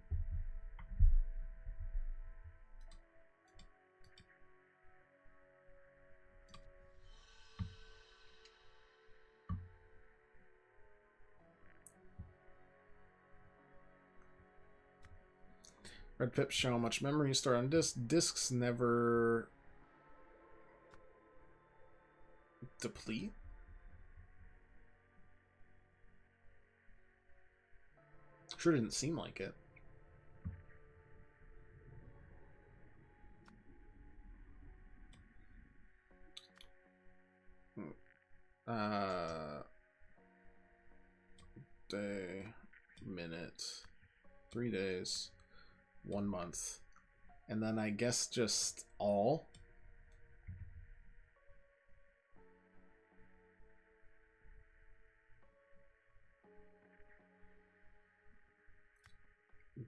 Red pips show how much memory you store on disk. Disks never deplete. Sure didn't seem like it. Day, minute, 3 days, 1 month, and then I guess just all.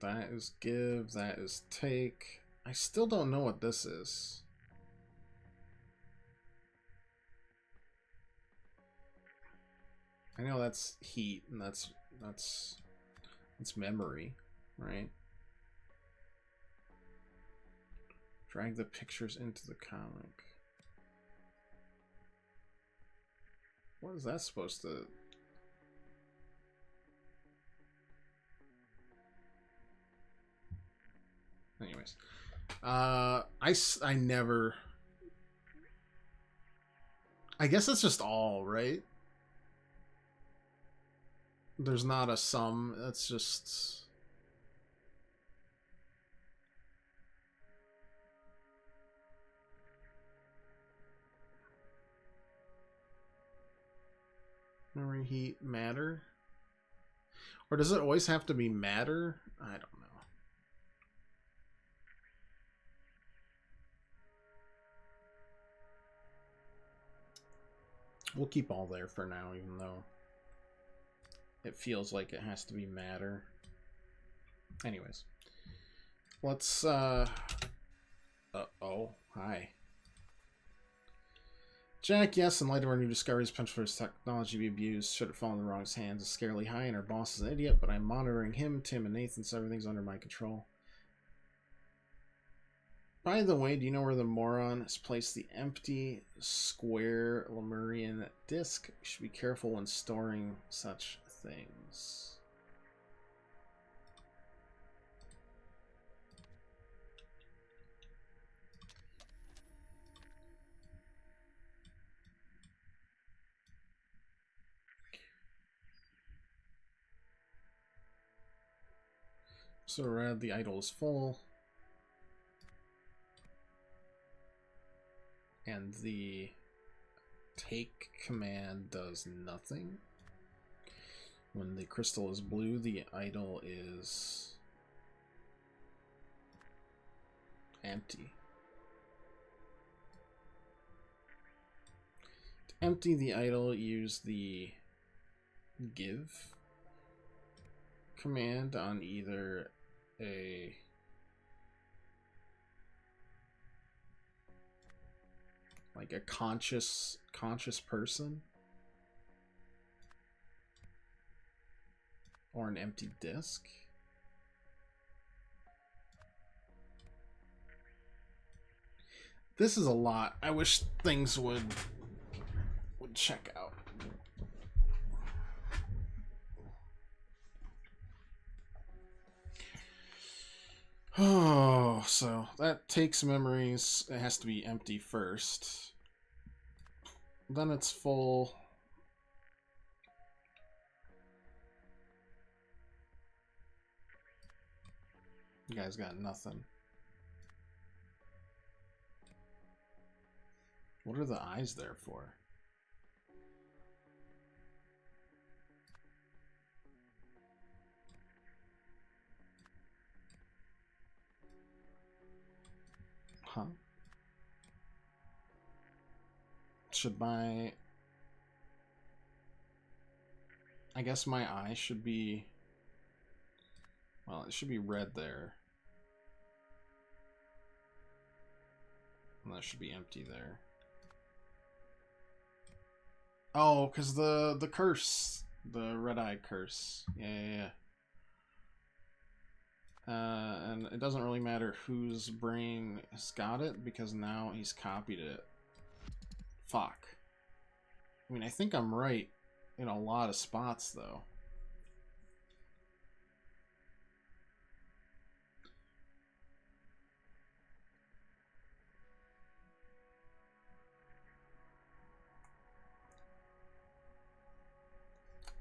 That is give, that is take. I still don't know what this is. I know that's heat, and that's memory, right? Drag the pictures into the comic. What is that supposed to... Anyways. I never... I guess it's just all, right? There's not a sum. That's just... Reheat matter? Or does it always have to be matter? I don't know. We'll keep all there for now, even though it feels like it has to be matter. Anyways. Let's, oh, hi. Jack, yes, in light of our new discoveries, potential for his technology to be abused. Should it fall in the wrong hands, is scarily high, and our boss is an idiot, but I'm monitoring him, Tim, and Nathan, so everything's under my control. By the way, do you know where the moron has placed the empty square Lemurian disk? You should be careful when storing such things. So read the idol is full. And the take command does nothing. When the crystal is blue, the idol is empty. To empty the idol, use the give command on either a like a conscious person or an empty disk. This is a lot. I wish things would check out. Oh, so that takes memories. It has to be empty first. Then it's full. You guys got nothing. What are the eyes there for? Huh? Should my... I guess my eye should be... Well, it should be red there. And that should be empty there. Oh, because the curse. The red-eye curse. Yeah. And it doesn't really matter whose brain has got it, because now he's copied it. Fuck. I mean, I think I'm right in a lot of spots, though.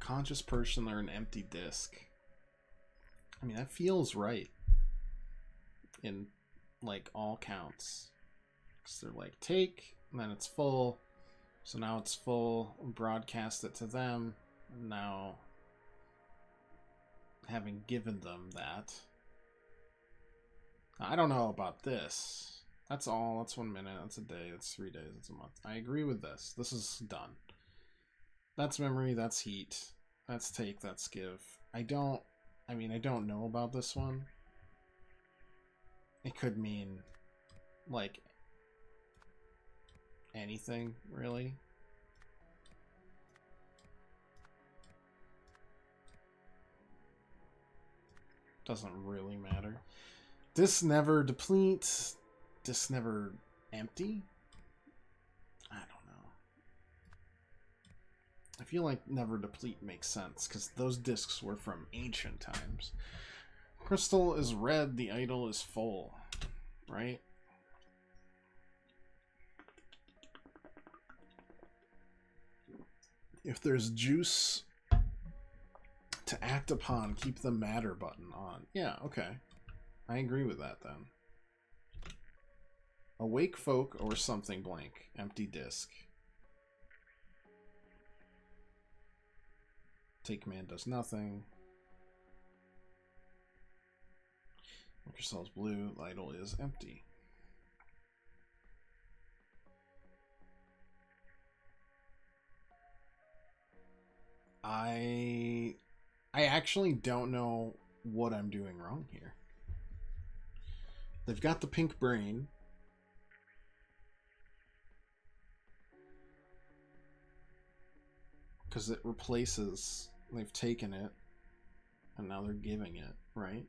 Conscious person or an empty disk. I mean, that feels right in, like, all counts. Because they're like, take, and then it's full. So now it's full, broadcast it to them. And now, having given them that. I don't know about this. That's all. That's 1 minute. That's a day. That's 3 days. That's a month. I agree with this. This is done. That's memory. That's heat. That's take. That's give. I don't know about this one. It could mean, like, anything, really. Doesn't really matter. This never depletes. This never empty. I don't know. I feel like never deplete makes sense, because those discs were from ancient times. Crystal is red, the idol is full, right? If there's juice to act upon, keep the matter button on. Yeah, okay. I agree with that then. Awake folk or something blank. Empty disk. Take command does nothing. Make yourselves blue. The idol is empty. I actually don't know what I'm doing wrong here. They've got the pink brain. Because it replaces, they've taken it, and now they're giving it, right?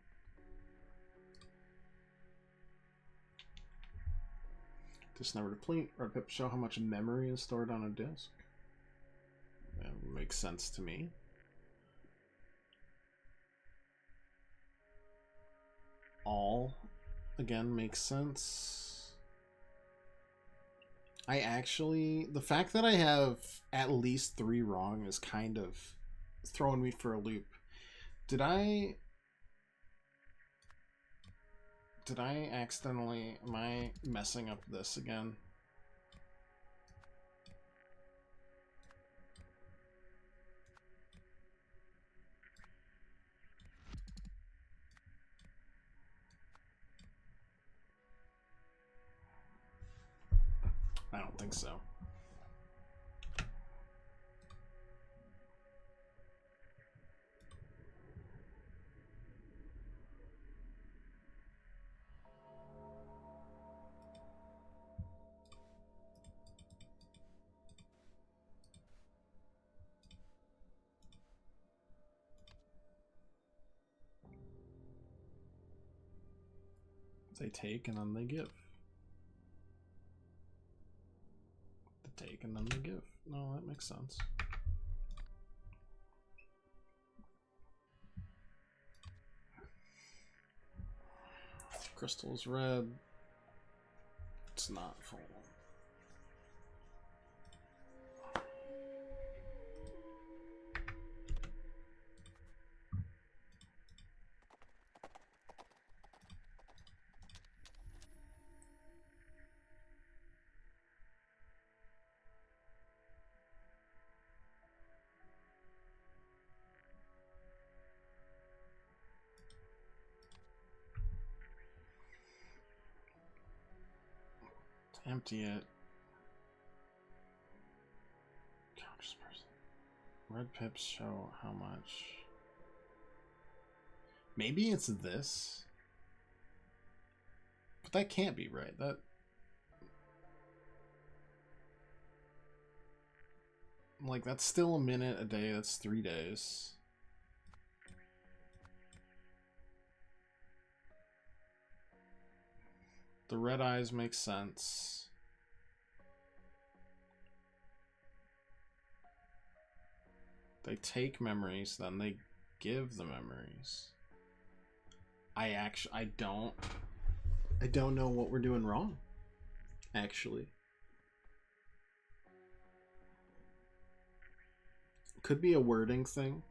Just never deplete. Red pip show how much memory is stored on a disk. That makes sense to me. All, again, makes sense. I actually, the fact that I have at least 3 wrong is kind of throwing me for a loop. Did I accidentally, am I messing up this again? I don't think so. They take and then they give. They take and then they give. No, that makes sense. Crystal's red. It's not full. Empty it. Red pips show how much. Maybe it's this. But that can't be right. That. Like, that's still a minute a day. That's 3 days. The red eyes make sense. They take memories, then they give the memories. I don't know what we're doing wrong, actually. Could be a wording thing.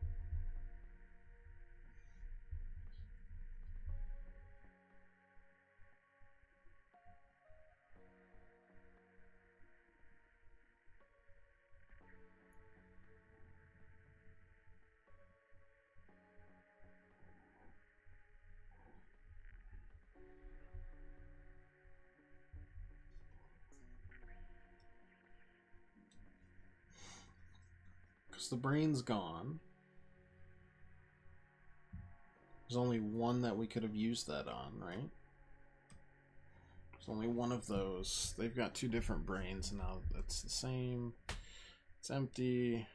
Because the brain's gone. There's only one that we could have used that on, right? There's only one of those. They've got 2 different brains now. That's the same. It's empty.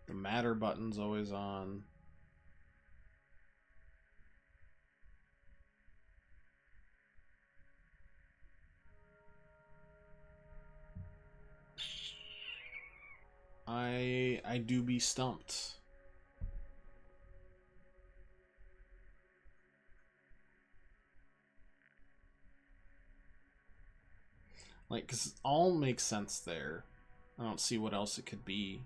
The matter button's always on. I do be stumped. Like, 'cause all makes sense there. I don't see what else it could be.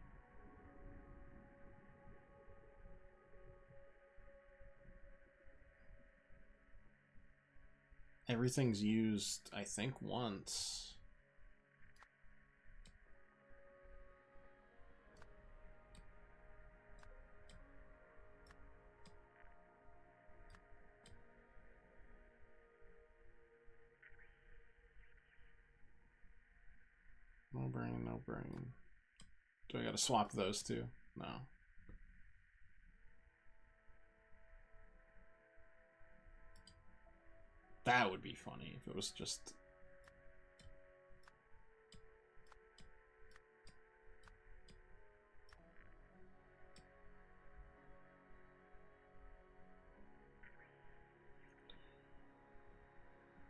Everything's used, I think, once. No brain, no brain. Do I gotta swap those two? No. That would be funny if it was just...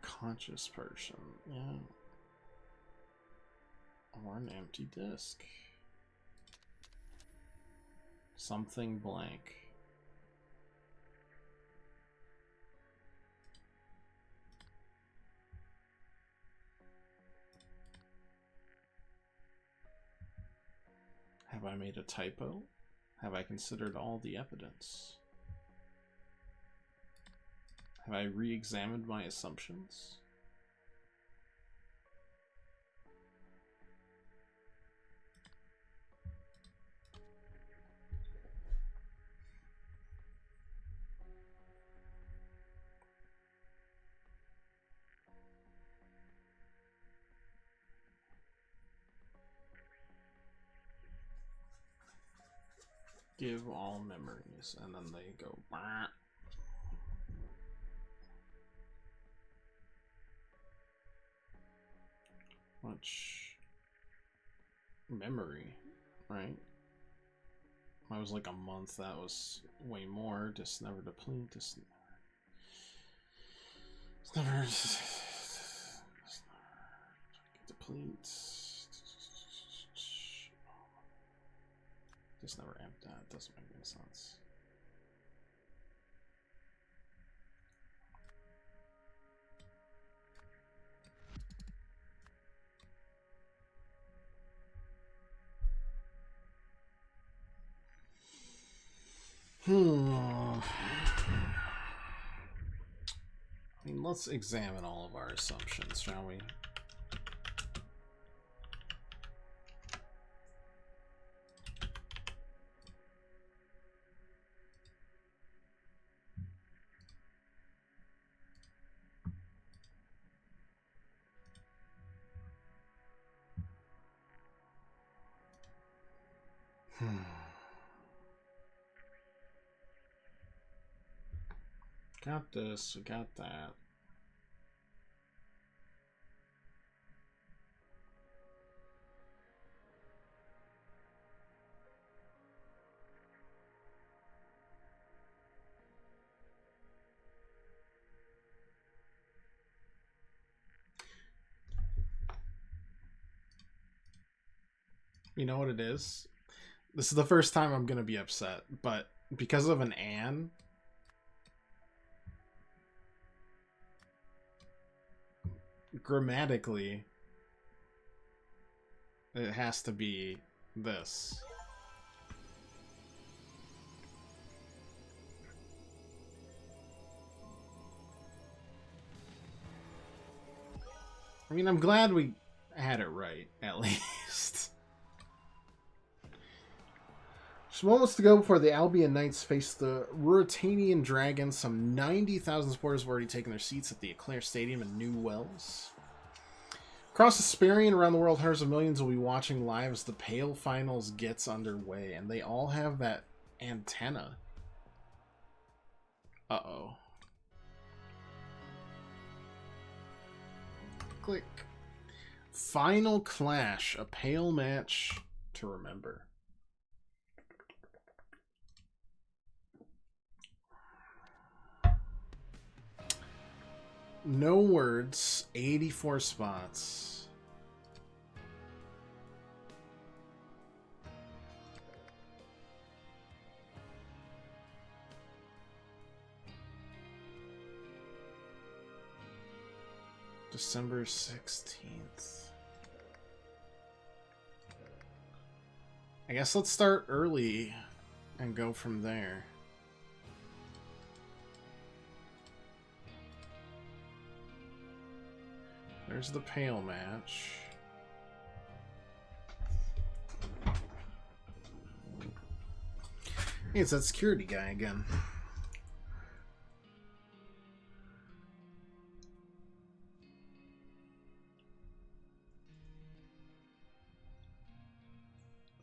conscious person, yeah. Or an empty disk. Something blank. Have I made a typo? Have I considered all the evidence? Have I re-examined my assumptions? Give all memories, and then they go bah. Much memory, right? That was like a month. That was way more. Just never deplete. Just never deplete. Just never amp that. Doesn't make any sense. I mean, let's examine all of our assumptions, shall we? Got this, we got that. You know what it is? This is the first time I'm gonna be upset, but because of an Anne, grammatically, it has to be this. I mean, I'm glad we had it right, at least. Just moments to go before the Albion Knights face the Ruritanian Dragons. Some 90,000 supporters have already taken their seats at the Eclair Stadium in New Wells. Across the Spirian, around the world, hundreds of millions will be watching live as the Pale Finals gets underway. And they all have that antenna. Uh-oh. Click. Final Clash, a Pale match to remember. No words, 84 spots. December 16th. I guess let's start early and go from there. There's the pale match. Hey, it's that security guy again.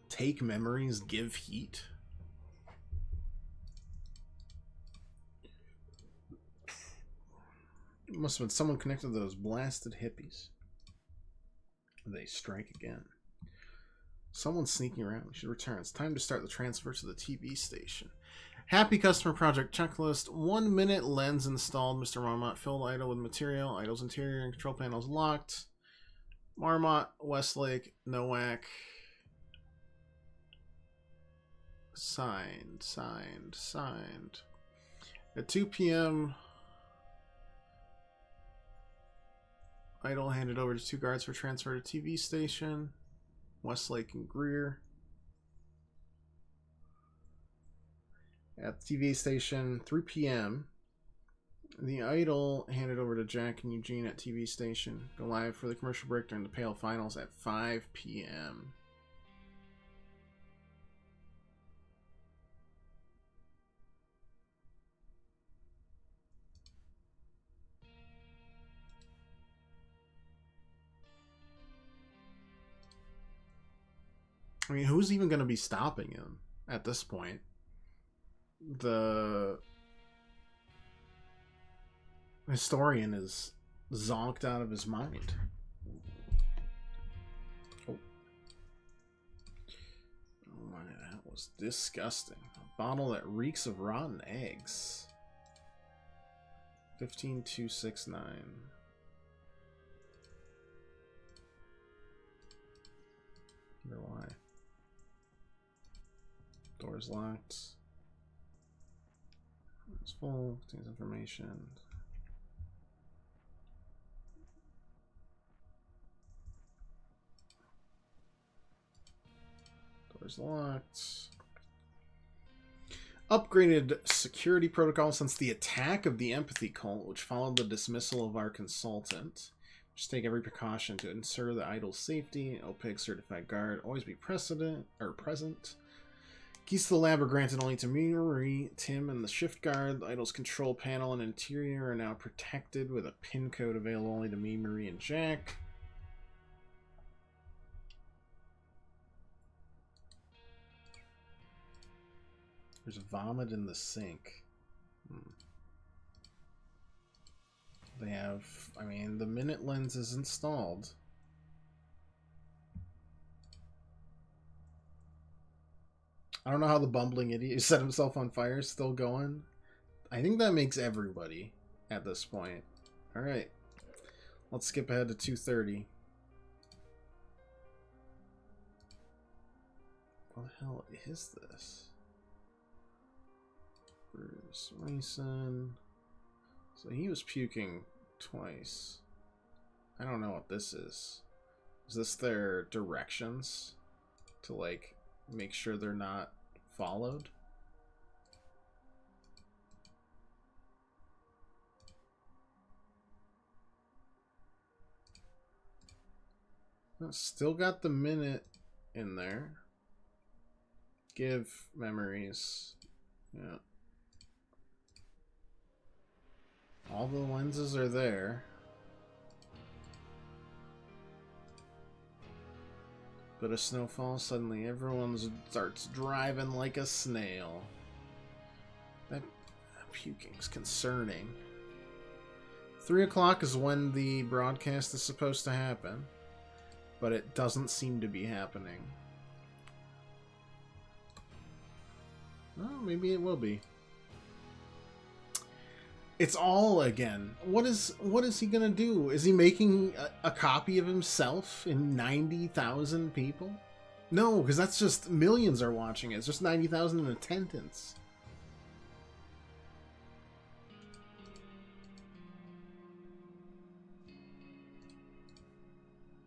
Take memories, give heat. It must have been someone connected to those blasted hippies. They strike again. Someone's sneaking around. We should return. It's time to start the transfer to the TV station. Happy customer project checklist. 1 minute lens installed. Mr. Marmot filled idle with material. Idle's interior and control panels locked. Marmot, Westlake, Nowak. Signed. At 2 p.m., Idle handed over to 2 guards for transfer to TV station. Westlake and Greer. At the TV station, 3 p.m., the Idol handed over to Jack and Eugene at TV station. Go live for the commercial break during the Pale Finals at 5 p.m. I mean, who's even going to be stopping him at this point? The historian is zonked out of his mind. Oh my, that was disgusting. A bottle that reeks of rotten eggs. 15269. Wonder why. Doors locked. It's full. Contains information. Doors locked. Upgraded security protocol since the attack of the empathy cult, which followed the dismissal of our consultant. Just take every precaution to ensure the idol's safety. OPIC certified guard always be present. Keys to the lab are granted only to me, Marie, Tim, and the shift guard. The idol's control panel and interior are now protected with a pin code available only to me, Marie, and Jack. There's vomit in the sink. They have, I mean, the minute lens is installed. I don't know how the bumbling idiot who set himself on fire is still going. I think that makes everybody at this point. Alright. Let's skip ahead to 2:30. What the hell is this? Bruce Mason. So he was puking twice. I don't know what this is. Is this their directions to, like, make sure they're not followed? Still got the minute in there. Give memories. Yeah. All the lenses are there. But a snowfall, suddenly everyone starts driving like a snail. That puking's concerning. 3 o'clock is when the broadcast is supposed to happen, but it doesn't seem to be happening. Well, maybe it will be. It's all again. What is he gonna do? Is he making a copy of himself in 90,000 people? No, because that's just millions are watching it. It's just 90,000 in attendance.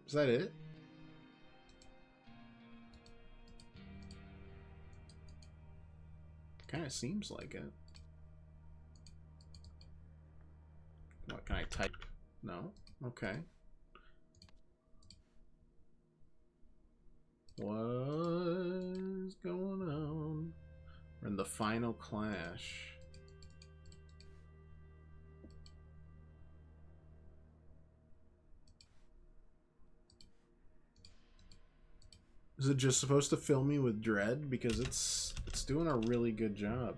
Is that it? Kind of seems like it. What, can I type? No? Okay. What's going on? We're in the final clash. Is it just supposed to fill me with dread? Because it's doing a really good job.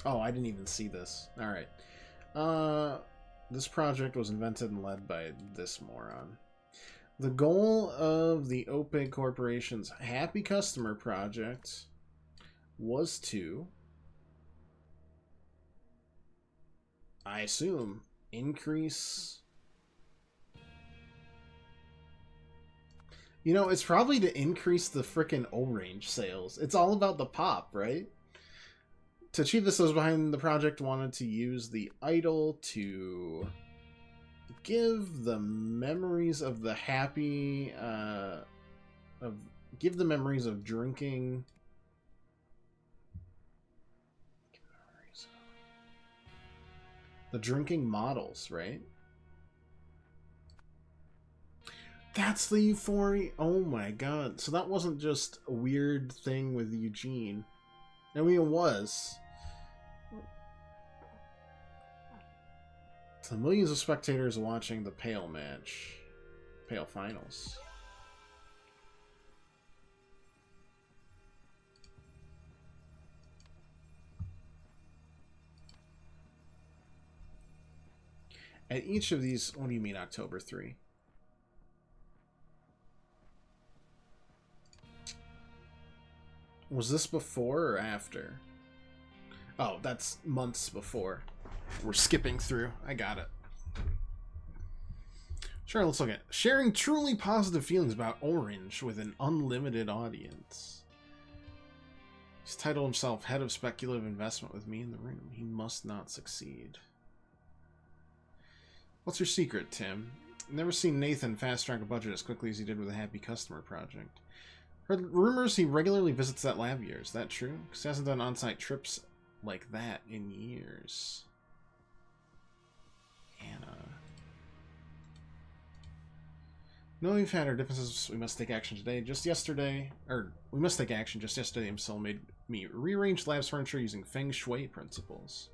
Oh, I didn't even see this. Alright. This project was invented and led by this moron. The goal of the OPEG Corporation's Happy Customer Project was to, I assume, increase... You know, it's probably to increase the frickin' O-Range sales. It's all about the pop, right? To achieve this, those behind the project wanted to use the idol to give the memories of the happy, give the memories of drinking. The drinking models, right? That's the Euphoria. Oh my god. So that wasn't just a weird thing with Eugene. I mean, it was. So millions of spectators watching the Pale match. Pale finals. At each of these, what do you mean October 3? Was this before or after? Oh, that's months before. We're skipping through. I got it. Sure, let's look at sharing truly positive feelings about Orange with an unlimited audience. He's titled himself Head of Speculative Investment with me in the room. He must not succeed. What's your secret, Tim? Never seen Nathan fast track a budget as quickly as he did with the Happy Customer Project. Heard rumors he regularly visits that lab here. Is that true? Because he hasn't done on-site trips like that in years. Anna. No, we've had our differences. We must take action today. Just yesterday, we must take action. Just yesterday, Imsil made me rearrange lab's furniture using Feng Shui principles.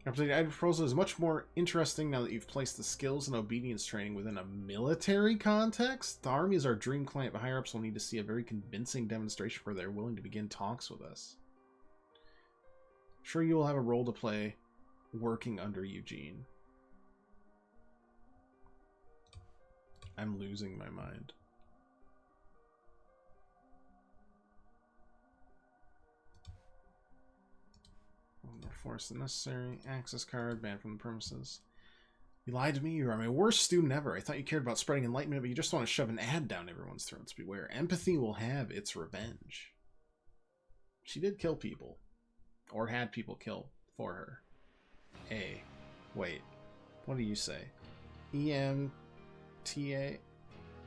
Our proposal is much more interesting now that you've placed the skills and obedience training within a military context. The Army is our dream client, but higher-ups will need to see a very convincing demonstration where they're willing to begin talks with us. Sure, you will have a role to play working under Eugene. I'm losing my mind. More force than necessary. Access card banned from the premises. You lied to me. You are my worst student ever. I thought you cared about spreading enlightenment, but you just want to shove an ad down everyone's throats. Beware. Empathy will have its revenge. She did kill people. Or had people killed for her. A. Wait. What do you say? EMTA?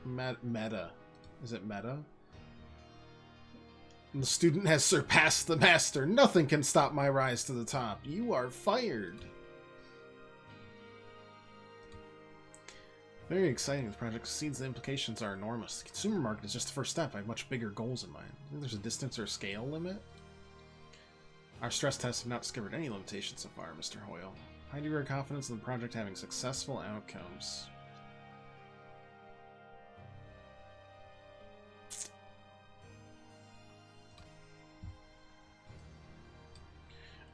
Meta. Is it meta? The student has surpassed the master. Nothing can stop my rise to the top. You are fired. Very exciting. The project succeeds. The implications are enormous. The consumer market is just the first step. I have much bigger goals in mind. Think there's a distance or scale limit? Our stress tests have not discovered any limitations so far, Mr. Hoyle. High degree of confidence in the project having successful outcomes.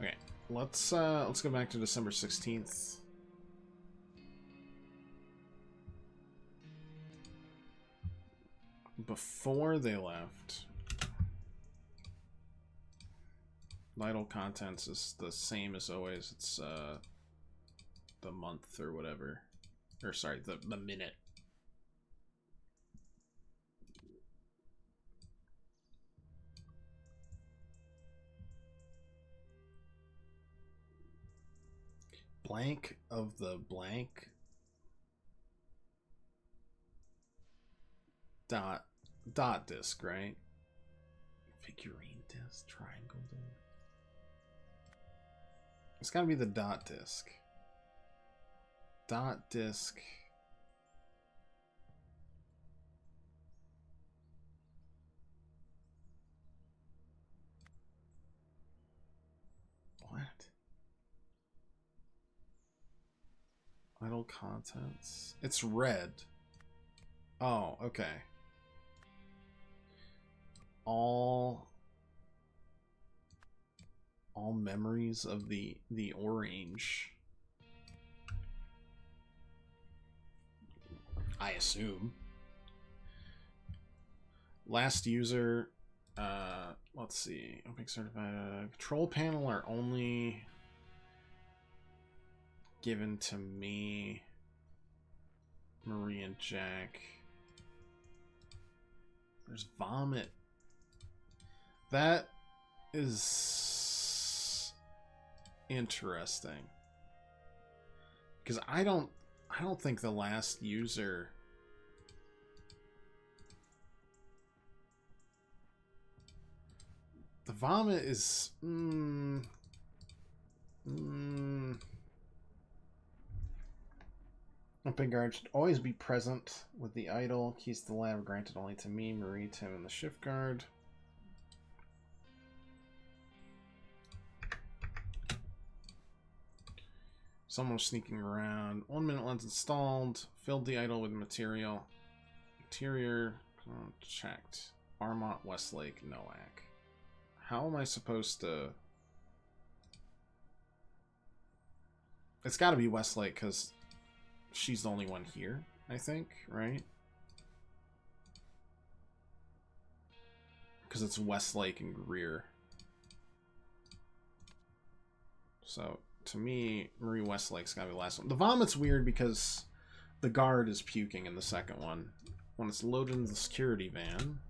Okay, let's go back to December 16th. Before they left, Vital Contents is the same as always. It's the month or whatever. Or sorry, the minute. Blank of the blank dot disc, right? Figurine disc, triangle disc. It's gotta be the dot disc. Dot disc. Bottle contents. It's red. Oh, okay. All memories of the orange. I assume. Last user, let's see. Opening certified control panel are only given to me, Marie and Jack. There's vomit. That is interesting. Because I don't think the last user the vomit is Open guard should always be present with the idol. Keys to the lab granted only to me, Marie, Tim, and the shift guard. Someone was sneaking around. 1 minute lens installed. Filled the idol with material. Interior checked. Armont, Westlake, Nowak. How am I supposed to... It's got to be Westlake because she's the only one here, I think, right? Because it's Westlake and Greer. So, to me, Marie Westlake's got to be the last one. The vomit's weird because the guard is puking in the second one. When it's loaded in the security van,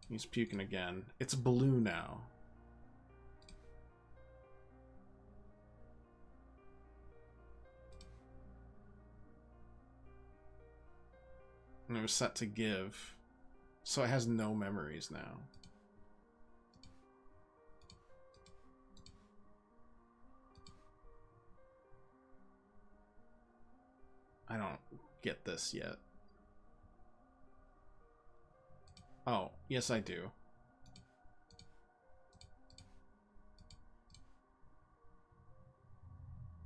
he's puking again. It's blue now. And it was set to give. So it has no memories now. I don't get this yet. Oh, yes I do.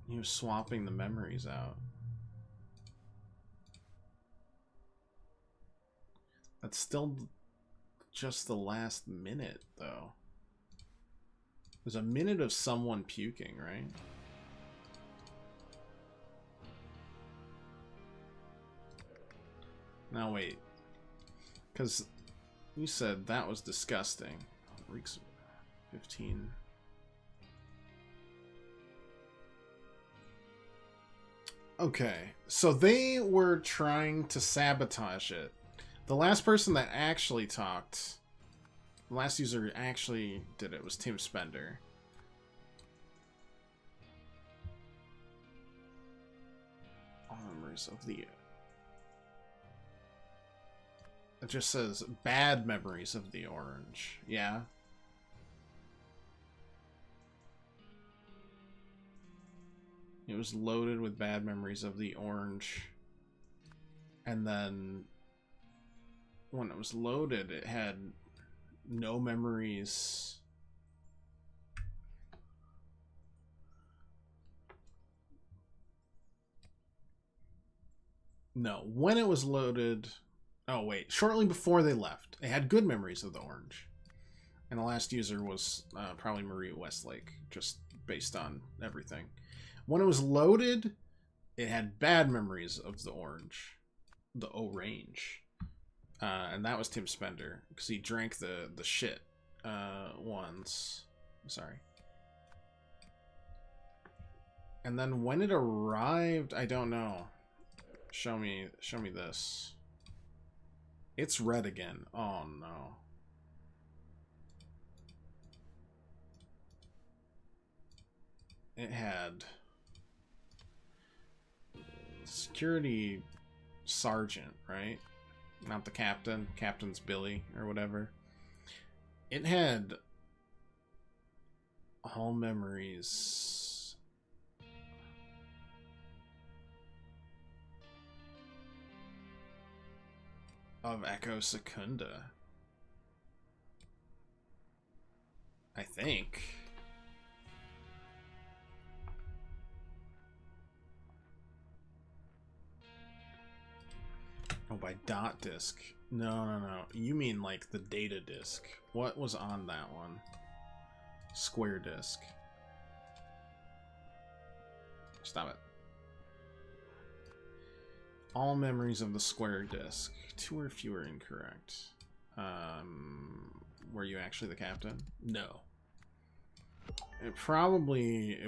He was swapping the memories out. That's still just the last minute, though. There's a minute of someone puking, right? Now wait. Because you said that was disgusting. Reeks 15. Okay, so they were trying to sabotage it. The last person that actually talked, the last user who actually did it was Tim Spender. All memories of the... It just says bad memories of the orange. Yeah. It was loaded with bad memories of the orange. And then when it was loaded, it had no memories. No, when it was loaded... Oh, wait. Shortly before they left, it had good memories of the orange. And the last user was probably Marie Westlake, just based on everything. When it was loaded, it had bad memories of the orange. The orange. And that was Tim Spender, because he drank the shit once. Sorry. And then when it arrived, I don't know. Show me this. It's red again. Oh no. It had security sergeant, right? Not the captain. Captain's Billy or whatever. It had all memories. Of Echo Secunda. I think. Oh, by dot disk. No. You mean like the data disk. What was on that one? Square disk. Stop it. All memories of the square disk. 2 or fewer incorrect. Were you actually the captain? No. It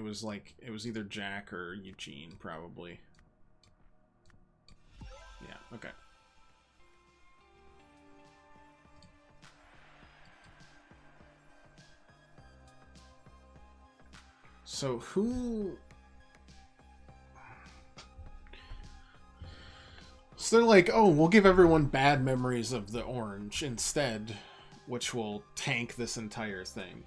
was either Jack or Eugene, probably. Yeah, okay. So who... So they're like, oh, we'll give everyone bad memories of the orange instead, which will tank this entire thing.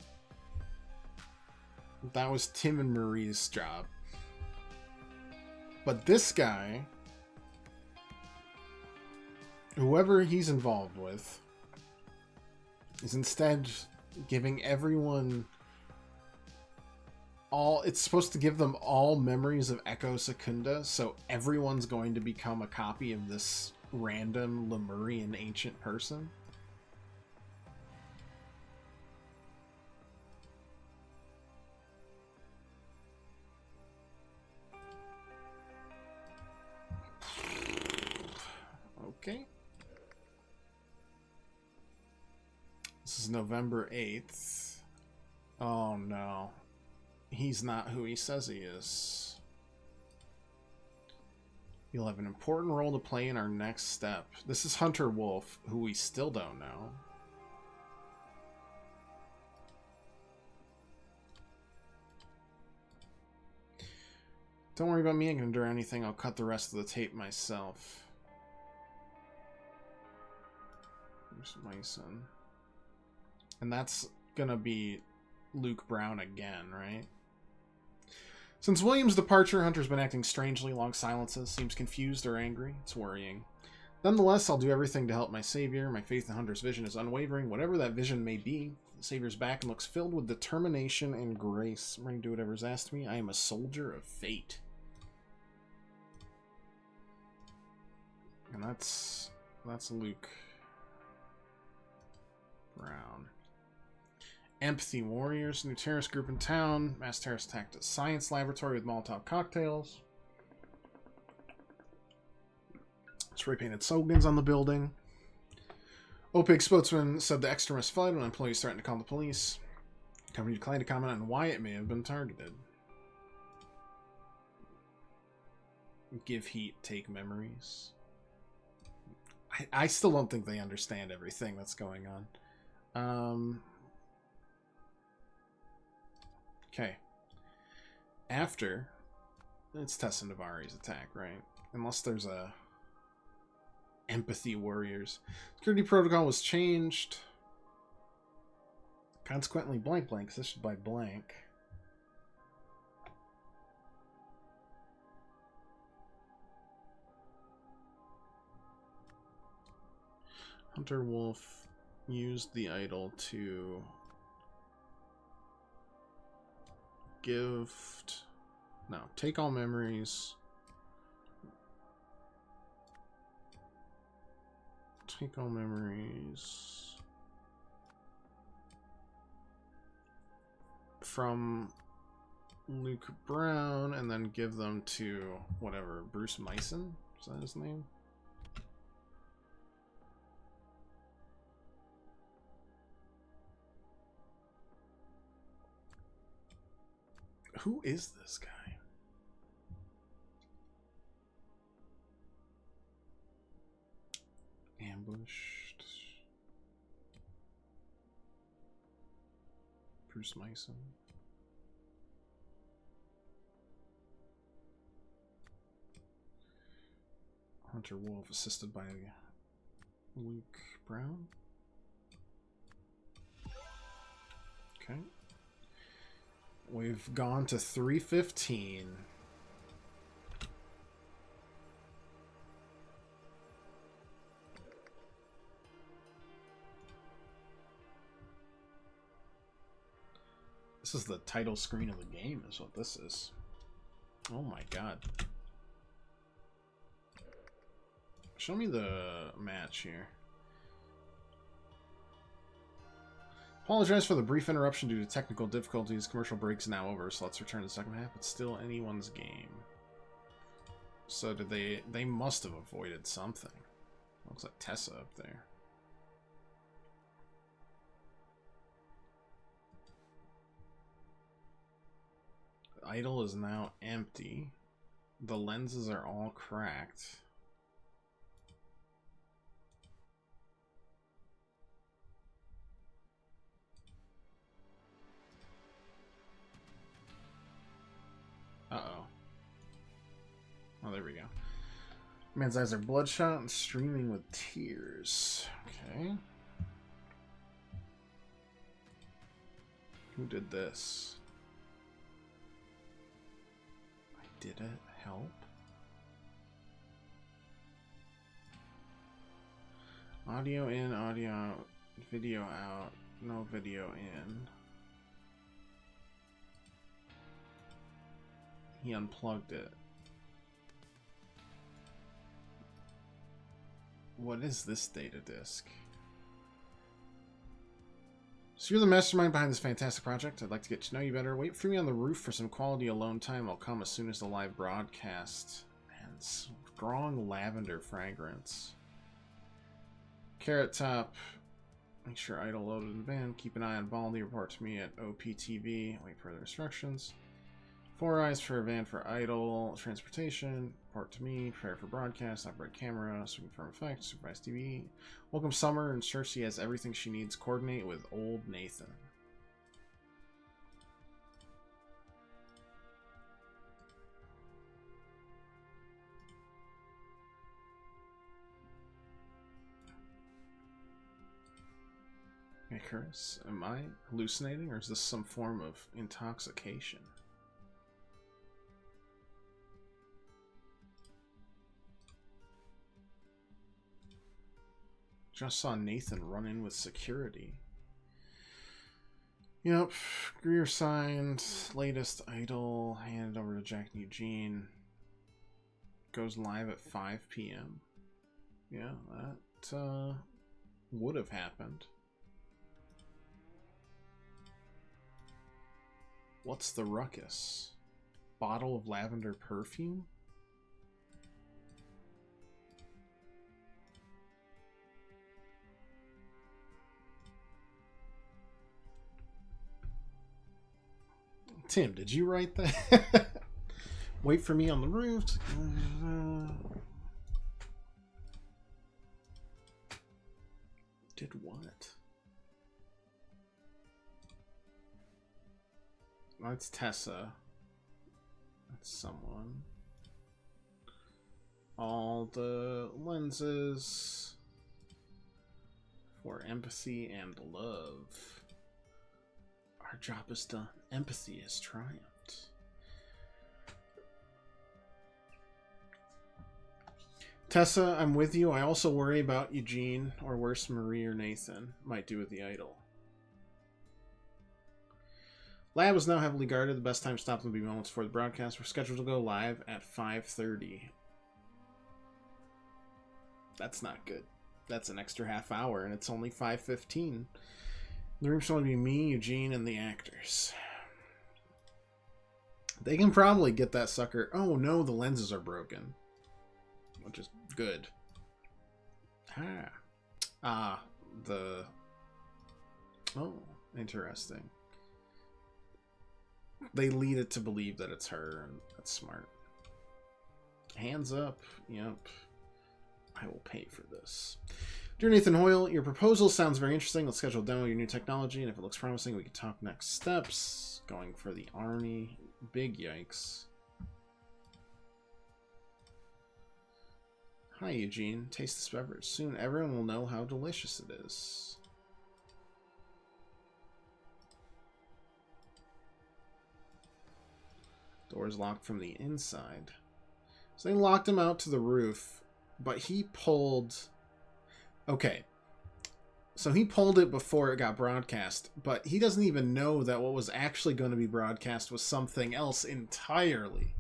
That was Tim and Marie's job. But this guy, whoever he's involved with, is instead giving everyone all... It's supposed to give them all memories of Echo Secunda, so everyone's going to become a copy of this random Lemurian ancient person. Okay. This is November 8th. Oh no. He's not who he says he is. You'll have an important role to play in our next step. This is Hunter Wolf, who we still don't know. Don't worry about me, I can endure anything. I'll cut the rest of the tape myself. Bruce Mason. And that's gonna be Luke Brown again, right? Since William's departure, Hunter's been acting strangely, long silences, seems confused or angry. It's worrying. Nonetheless, I'll do everything to help my savior. My faith in Hunter's vision is unwavering, whatever that vision may be. The savior's back and looks filled with determination and grace. I'm ready to do whatever's asked me. I am a soldier of fate. And that's Luke Brown. Empathy Warriors, new terrorist group in town. Mass terrorist attacked a science laboratory with Molotov cocktails. Spray-painted slogans on the building. OPIC spokesman said the extremists fled when employees threatened to call the police. Company declined to comment on why it may have been targeted. Give heat, take memories. I still don't think they understand everything that's going on. Okay. After, it's Tessa Navari's attack, right? Unless there's a Empathy Warriors. Security protocol was changed. Consequently, blank blank. This should by blank. Hunter Wolf used the idol to take all memories. Take all memories from Luke Brown and then give them to whatever, Bruce Mason? Is that his name? Who is this guy? Ambushed. Bruce Mason. Hunter Wolf, assisted by Luke Brown. Okay. We've gone to 3:15. This is the title screen of the game, is what this is. Oh my god. Show me the match here. Apologize for the brief interruption due to technical difficulties. Commercial break's now over, so let's return to the second half. It's still anyone's game. So did they must have avoided something. Looks like Tessa up there. The idol is now empty. The lenses are all cracked. Uh-oh. Oh, there we go. Man's eyes are bloodshot and streaming with tears. Okay. Who did this? Did it help? Audio in, audio out, video out, no video in. He unplugged it. What is this data disk? So you're the mastermind behind this fantastic project. I'd like to get to know you better. Wait for me on the roof for some quality alone time. I'll come as soon as the live broadcast. And strong lavender fragrance. Carrot Top. Make sure idle loaded in the van. Keep an eye on Baldy. Report to me at OPTV. Wait for further instructions. 4 eyes for a van for idle. Transportation. Report to me. Prepare for broadcast. Operate camera. Swing from effect. Supervise TV. Welcome Summer. Ensure she has everything she needs. Coordinate with old Nathan. Hey, Chris, am I hallucinating or is this some form of intoxication? Just saw Nathan run in with security. Yep. Greer signed. Latest idol. Handed over to Jack and Eugene. Goes live at 5 p.m. Yeah, that would have happened. What's the ruckus? Bottle of lavender perfume? Tim, did you write that? Wait for me on the roof. Did what? That's Tessa. That's someone. All the lenses for empathy and love. Our job is done. Empathy has triumphed. Tessa, I'm with you. I also worry about Eugene, or worse, Marie or Nathan might do with the idol. Lab is now heavily guarded. The best time to stop them will be moments before the broadcast. We're scheduled to go live at 5:30. That's not good. That's an extra half hour, and it's only 5:15. The room's going to be me, Eugene, and the actors. They can probably get that sucker. Oh no, the lenses are broken. Which is good. Oh, interesting. They lead it to believe that it's her, and that's smart. Hands up. Yep. I will pay for this. Dear Nathan Hoyle, your proposal sounds very interesting. Let's schedule a demo of your new technology, and if it looks promising, we can talk next steps. Going for the Arnie. Big yikes. Hi, Eugene. Taste this beverage. Soon everyone will know how delicious it is. Door's locked from the inside. So they locked him out to the roof, but he pulled... Okay. So he pulled it before it got broadcast, but he doesn't even know that what was actually going to be broadcast was something else entirely.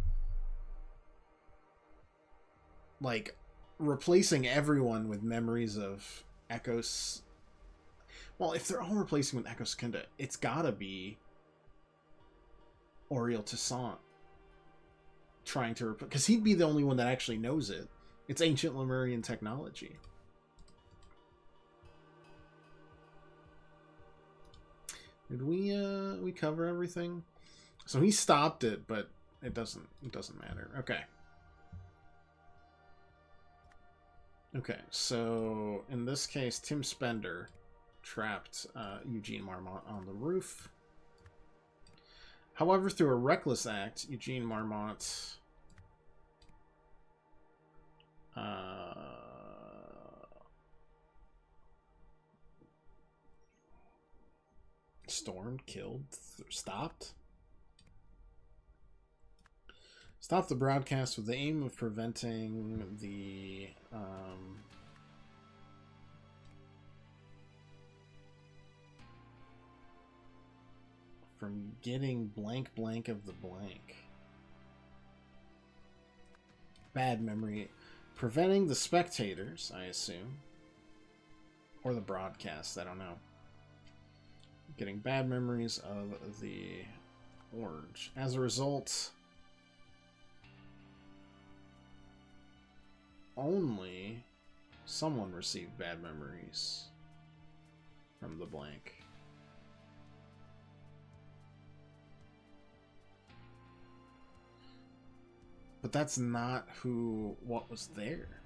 Like, replacing everyone with memories of Echoes. Well, if they're all replacing with Echo Secunda, it's gotta be Auriel Toussaint trying to because he'd be the only one that actually knows it. It's ancient Lemurian technology. Did we cover everything? So he stopped it, but it doesn't matter. Okay. Okay, so in this case, Tim Spender trapped Eugene Marmont on the roof. However, through a reckless act, Eugene Marmont stormed, killed, stopped the broadcast with the aim of preventing the from getting blank blank of the blank. Bad memory. Preventing the spectators, I assume. Or the broadcast, I don't know. Getting bad memories of the orange. As a result, only someone received bad memories from the blank. But that's not what was there.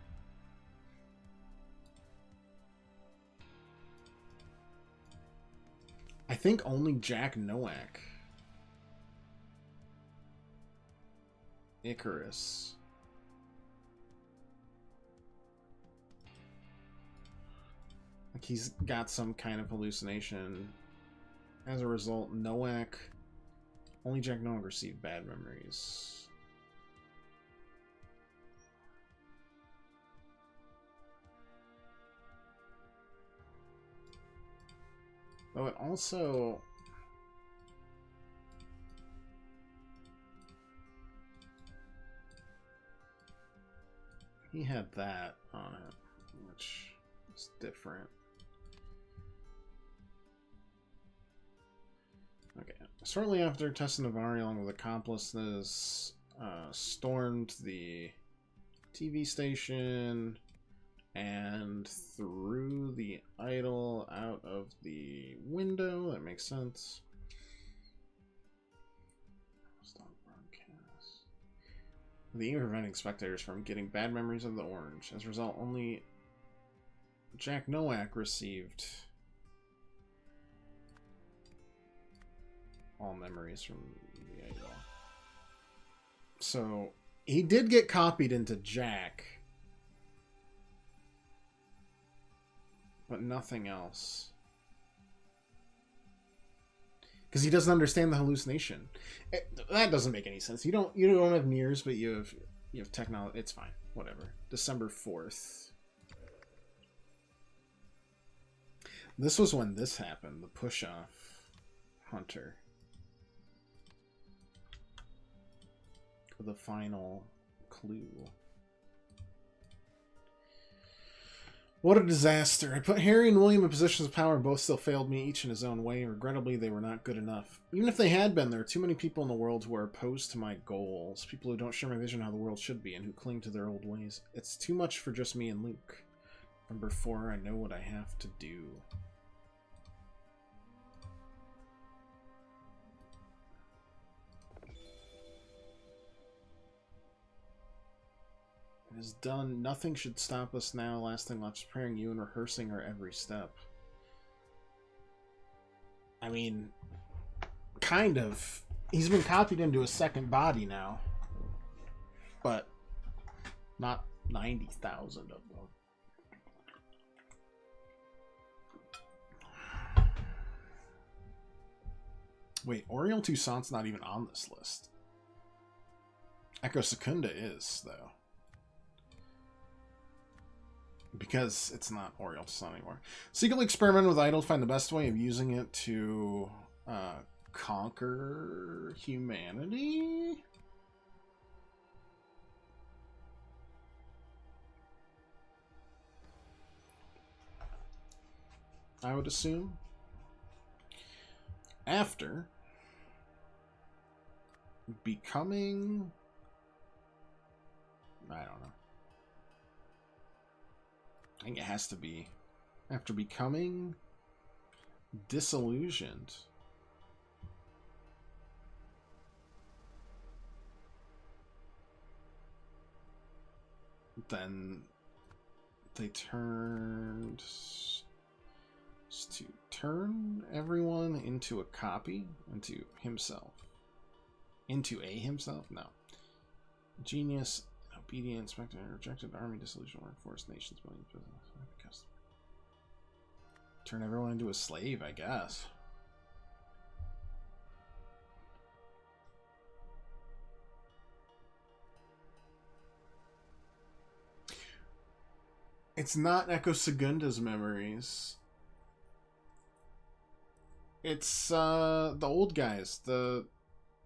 I think only Jack Nowak, Icarus, like he's got some kind of hallucination. As a result, only Jack Nowak received bad memories. Though it also... he had that on it, which is different. Okay. Shortly after, Tessa Navari, along with accomplices, stormed the TV station and threw the idol out of the window. That makes sense. Stop broadcast. The aim of preventing spectators from getting bad memories of the orange. As a result, only Jack Nowak received all memories from the idol. So he did get copied into Jack, but nothing else. Because he doesn't understand the hallucination. That doesn't make any sense. You don't have mirrors, but you have technology. It's fine. Whatever. December 4th. This was when this happened. The push-off Hunter. The final clue. What a disaster. I put Harry and William in positions of power, and both still failed me, each in his own way. Regrettably, they were not good enough. Even if they had been, there are too many people in the world who are opposed to my goals. People who don't share my vision of how the world should be, and who cling to their old ways. It's too much for just me and Luke. Number 4, I know what I have to do. It is done. Nothing should stop us now. Last thing left is preparing you and rehearsing our every step. I mean, kind of. He's been copied into a second body now. But not 90,000 of them. Wait, Auriel Toussaint's not even on this list. Echo Secunda is, though. Because it's not Auriel Toussaint anymore. Secretly experiment with Idol, find the best way of using it to conquer humanity? I would assume. After becoming... I don't know. I think it has to be after becoming disillusioned. Then they turned to turn everyone into a copy, into himself. Into a himself? No. Genius, obedient, inspector, rejected, army, dissolution, workforce, nations, millions, business. Turn everyone into a slave, I guess. It's not Echo Segunda's memories. It's the old guys, the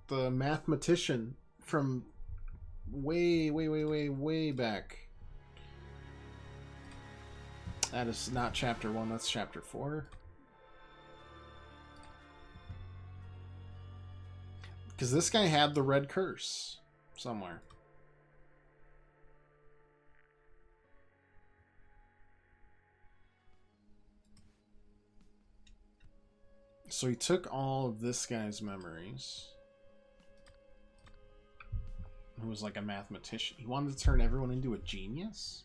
mathematician from way back. That is not chapter 1, that's chapter 4. Because this guy had the red curse somewhere. So he took all of this guy's memories. Who was like a mathematician. He wanted to turn everyone into a genius?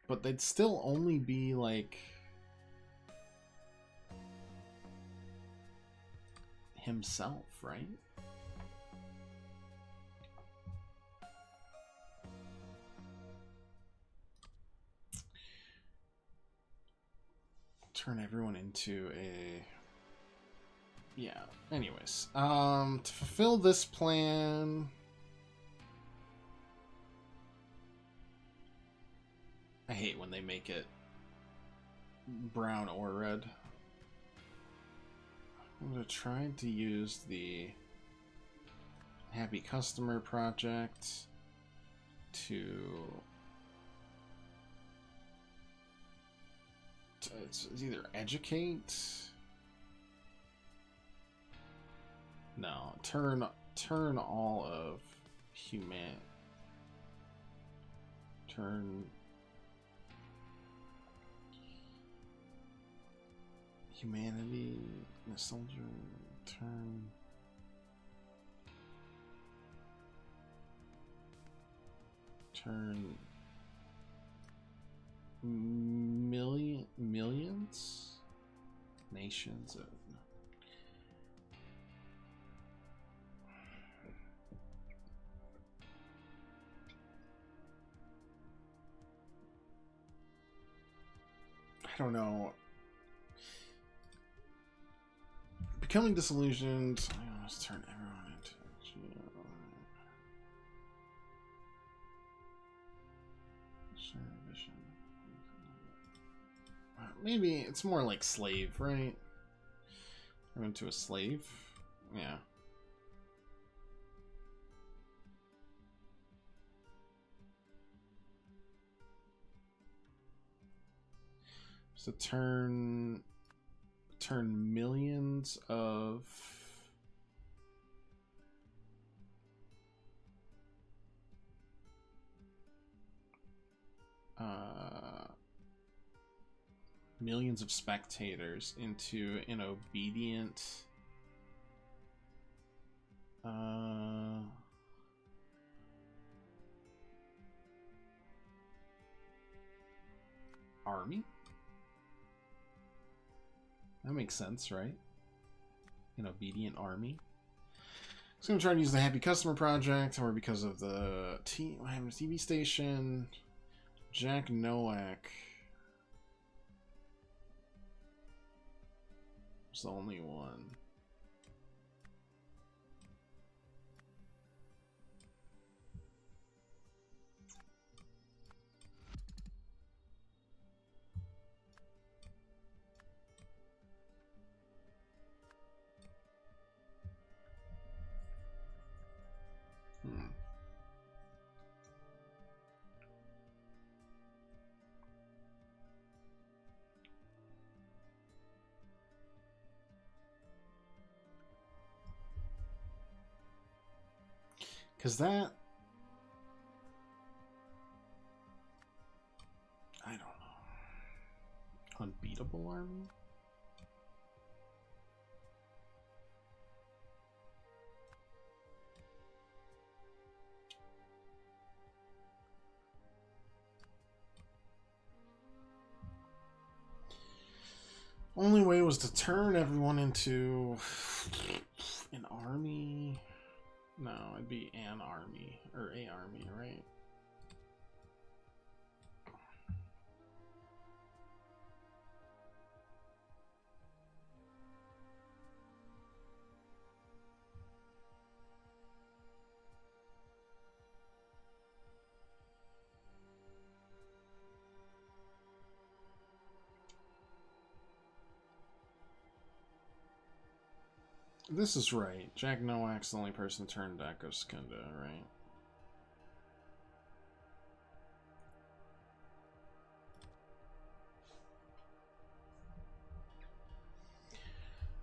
But they'd still only be like himself, right? Turn everyone into a... Yeah, anyways. To fulfill this plan... I hate when they make it brown or red. I'm going to try to use the Happy Customer project to... It's either educate... No, turn all of human... Turn... Humanity, nostalgia, turn millions nations of I don't know. Becoming disillusioned. Let's turn everyone into maybe it's more like slave, right? Turn into a slave. Yeah. So turn millions of millions of spectators into an obedient army. That makes sense, right? An obedient army. So I'm trying to use the Happy Customer project, or because of the TV station. Jack Nowak was the only one. Because that... I don't know. Unbeatable army? Only way was to turn everyone into an army. No, it'd be an army or a army, right? This is right. Jack Nowak's the only person turned Echo Skunda, right?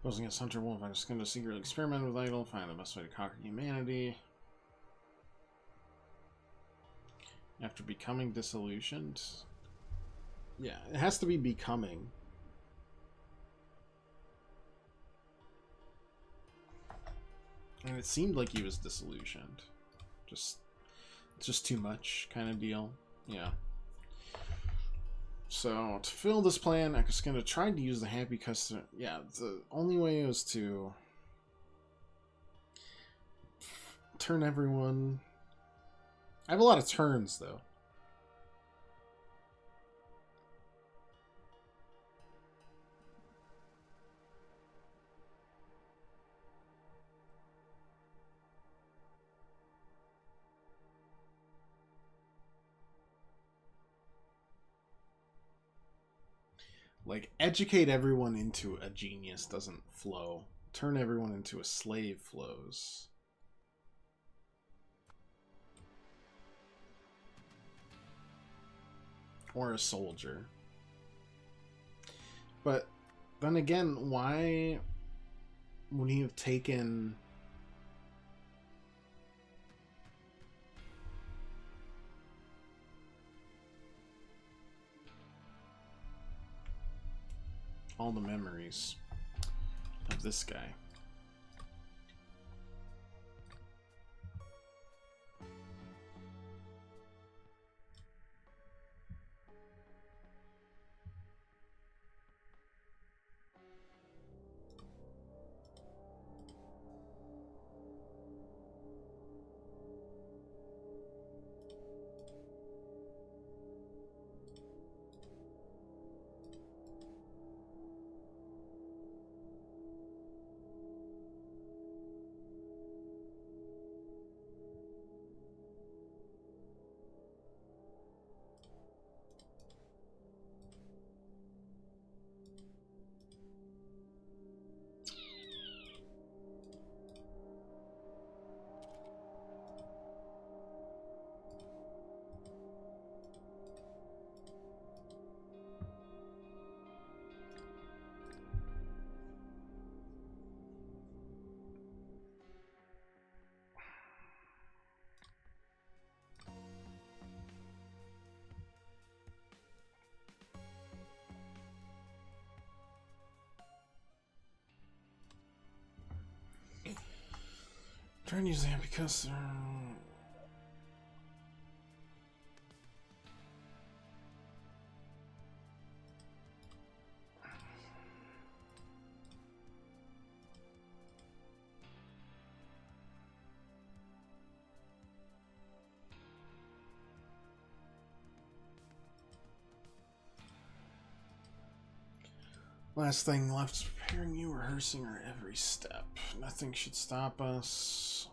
Posing against Hunter Wolf, I'm just going to secretly experiment with Idol, find the best way to conquer humanity. After becoming disillusioned? Yeah, it has to be becoming. And it seemed like he was disillusioned. Just too much kind of deal. Yeah. So, to fill this plan, I was going to try to use the happy customer. Yeah, the only way was to turn everyone... I have a lot of turns, though. Like, educate everyone into a genius doesn't flow. Turn everyone into a slave flows. Or a soldier. But then again, why would he have taken... all the memories of this guy? Trying to use that because last thing left is preparing you, rehearsing our every step. Nothing should stop us.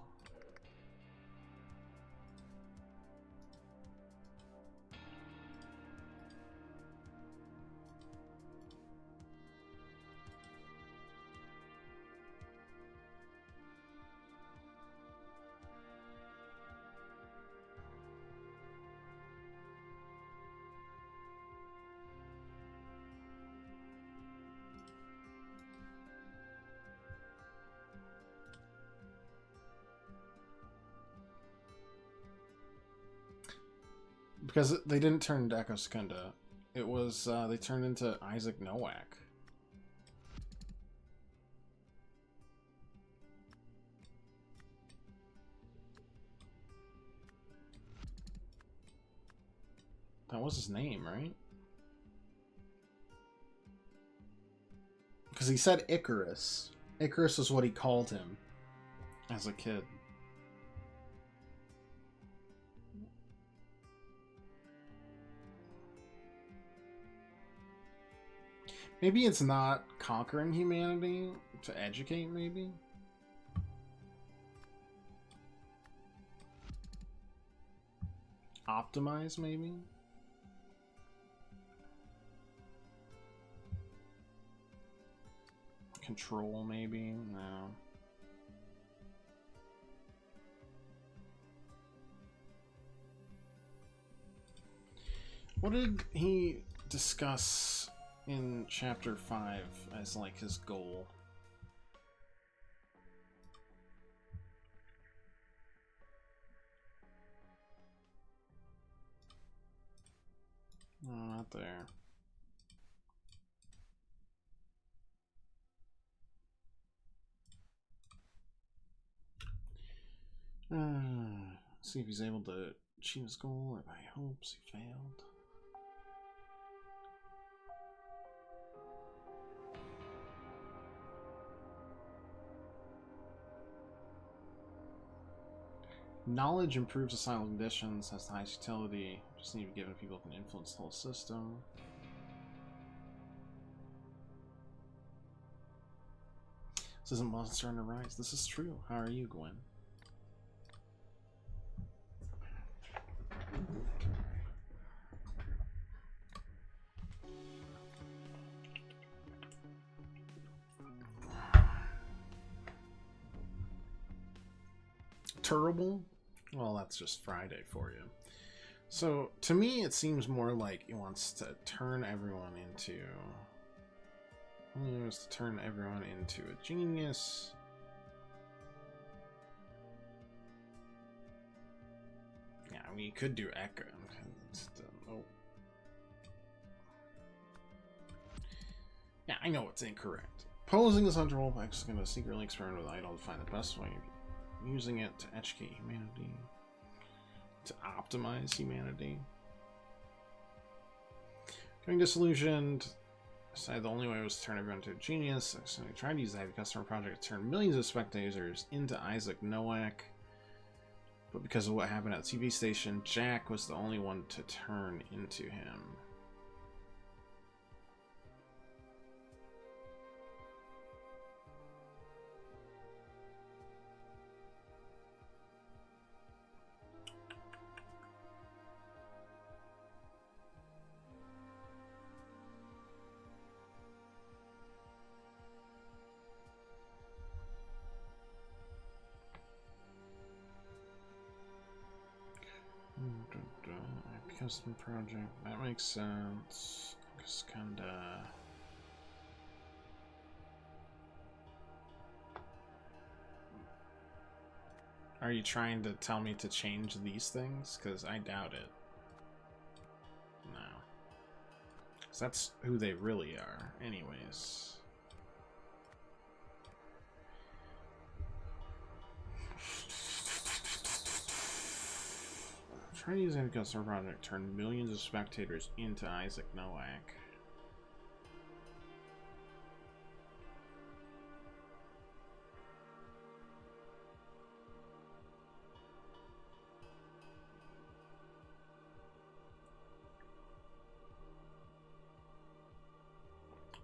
Because they didn't turn into Echo Secunda. It was, they turned into Isaac Nowak. That was his name, right? Because he said Icarus. Icarus is what he called him as a kid. Maybe it's not conquering humanity to educate, maybe? Optimize, maybe? Control, maybe? No. What did he discuss in chapter 5 as like his goal? No, not there. See if he's able to achieve his goal, or by hopes he failed. Knowledge improves societal conditions, has the highest utility, just need to be given to people who can influence the whole system. This isn't Monster Hunter Rise. This is true. How are you, Gwen? Terrible? Well, that's just Friday for you. So, to me, it seems more like he wants to turn everyone into... He wants to turn everyone into a genius. Yeah, I mean, you could do Echo. Oh. Yeah, I know it's incorrect. Posing this under roleplay is going to secretly experiment with Idol to find the best way of using it to educate humanity. To optimize humanity. Getting disillusioned. Decided the only way was to turn everyone into a genius. So I tried to use the Heavy Customer Project to turn millions of spectators into Isaac Nowak. But because of what happened at the TV station, Jack was the only one to turn into him. Custom project, that makes sense. Just kinda. Are you trying to tell me to change these things? Because I doubt it. No. Because that's who they really are, anyways. Trying to use a customer project turn millions of spectators into Isaac Nowak.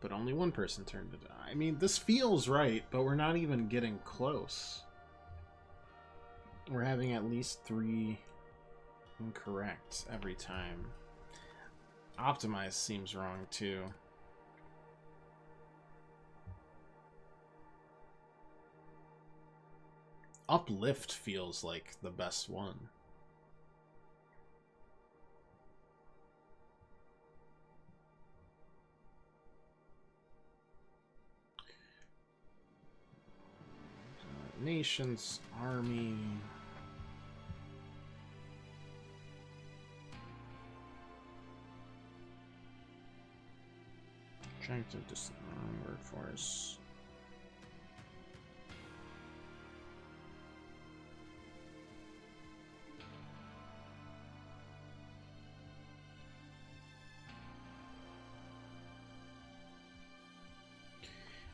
But only one person turned it. I mean, this feels right, but we're not even getting close. We're having at least 3 incorrect every time. Optimize seems wrong too. Uplift feels like the best one. Nations, army. Strength of workforce.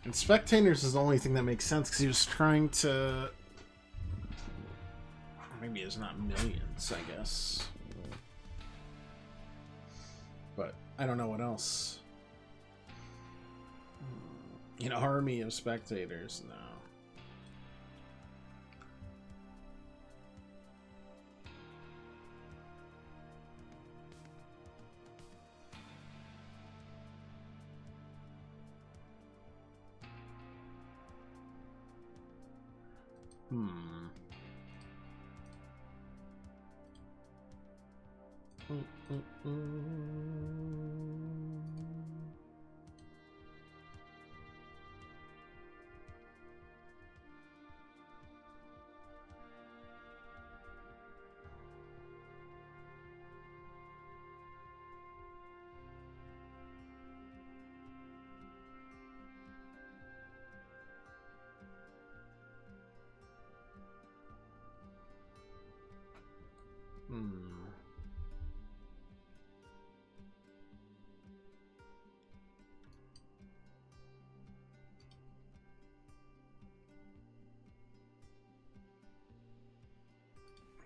And spectators is the only thing that makes sense because he was trying to. Maybe it's not millions, I guess. But I don't know what else. An army of spectators? No.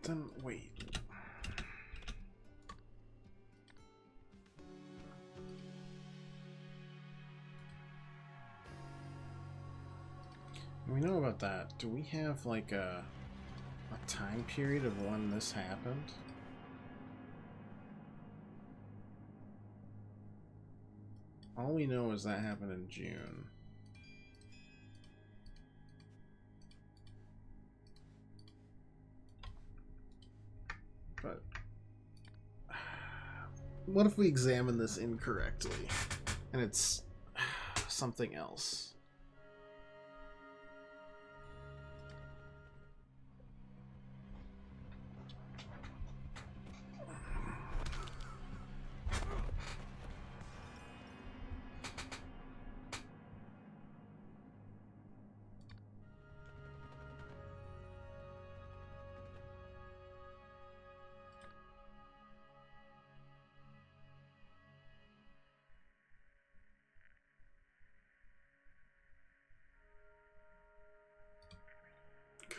Then wait. We know about that. Do we have like a time period of when this happened? All we know is that happened in June. But what if we examine this incorrectly and it's something else?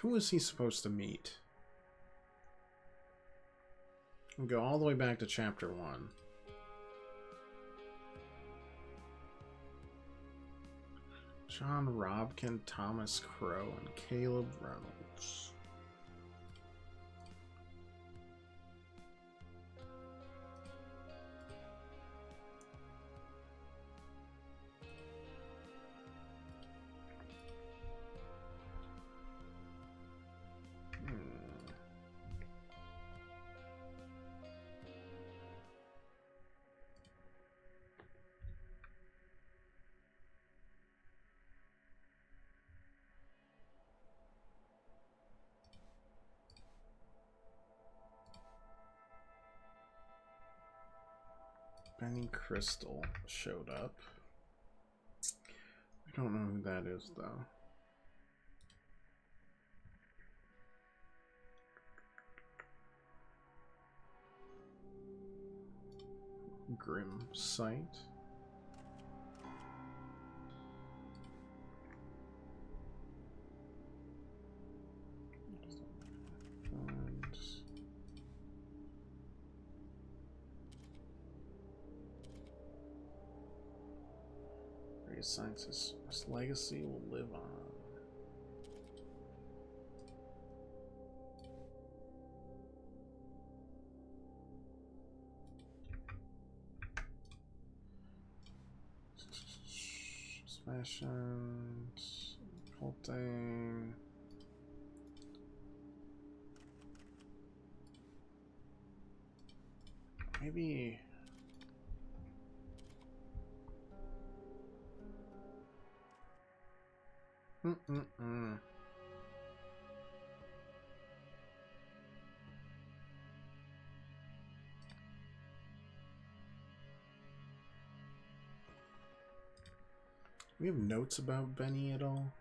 Who is he supposed to meet? We'll go all the way back to chapter 1. John Robkin, Thomas Crow, and Caleb Reynolds. Benny Crystal showed up. I don't know who that is, though. Grim Sight. Science's legacy will live on. Smashing, culting. Maybe. we have notes about Benny at all?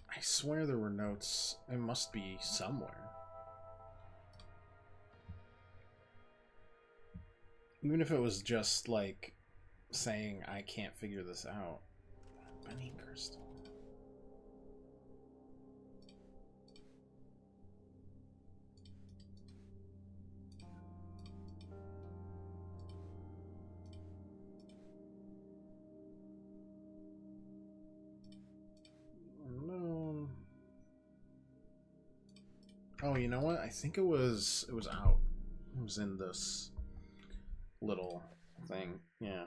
I swear there were notes. It must be somewhere. Even if it was just like saying I can't figure this out. Benny Crystal. No. Oh, you know what? I think it was out. It was in this little thing. Yeah.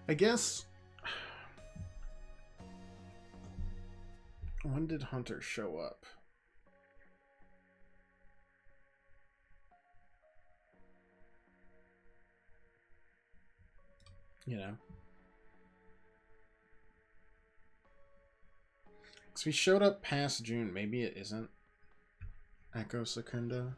I guess. When did Hunter show up? You know? Because we showed up past June. Maybe it isn't Echo Secunda.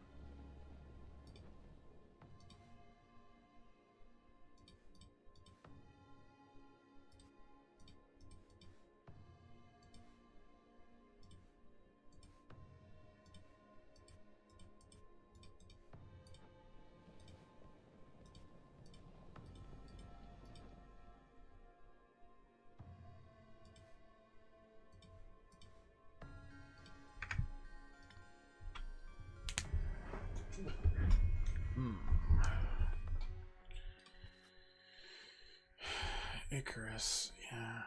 Icarus, yeah.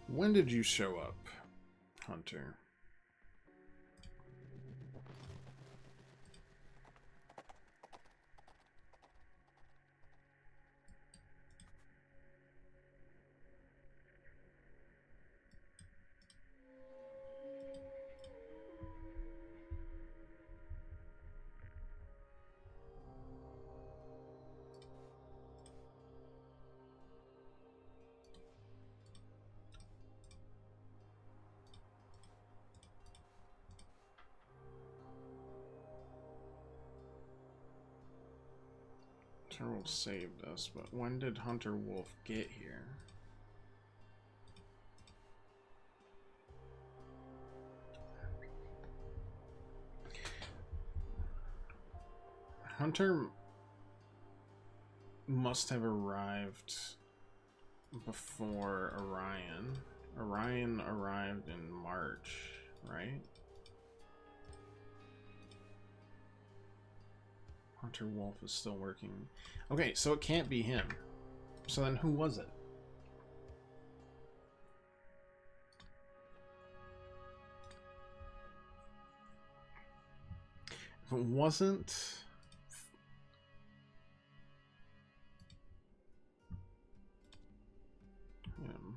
When did you show up, Hunter? Hunter Wolf saved us, but when did Hunter Wolf get here? Hunter must have arrived before Orion. Orion arrived in March, right? Hunter Wolf is still working. Okay, so it can't be him. So then who was it? If it wasn't him.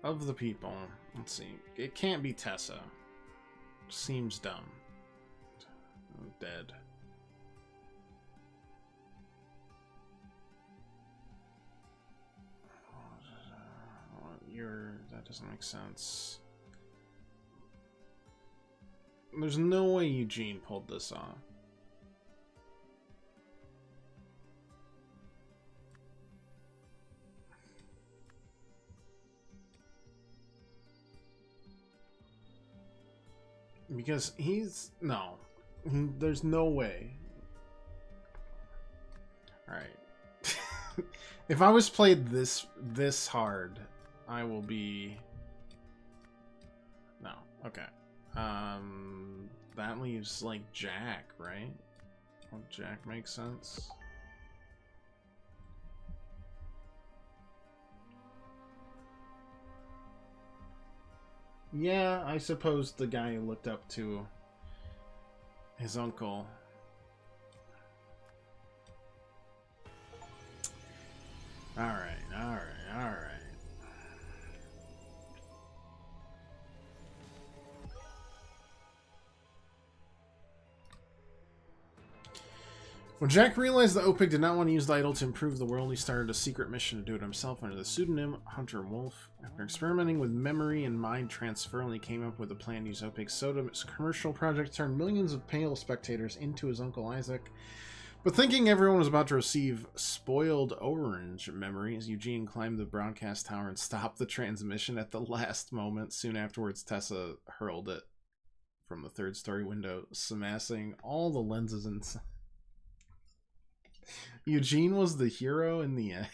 Of the people, let's see. It can't be Tessa. Seems dumb. Dead. That doesn't make sense. There's no way Eugene pulled this off. Because he's... No. There's no way. Alright. If I was played this hard, I will be... No. Okay. That leaves, like, Jack, right? Well, Jack makes sense. Yeah, I suppose the guy who looked up to his uncle. Alright, alright, alright. When Jack realized that Opig did not want to use the idol to improve the world, he started a secret mission to do it himself under the pseudonym Hunter Wolf. After experimenting with memory and mind transfer, he came up with a plan to use Opig's soda commercial project to turn millions of pale spectators into his Uncle Isaac. But thinking everyone was about to receive spoiled orange memories, Eugene climbed the broadcast tower and stopped the transmission at the last moment. Soon afterwards, Tessa hurled it from the third-story window, smashing all the lenses inside. Eugene was the hero in the end.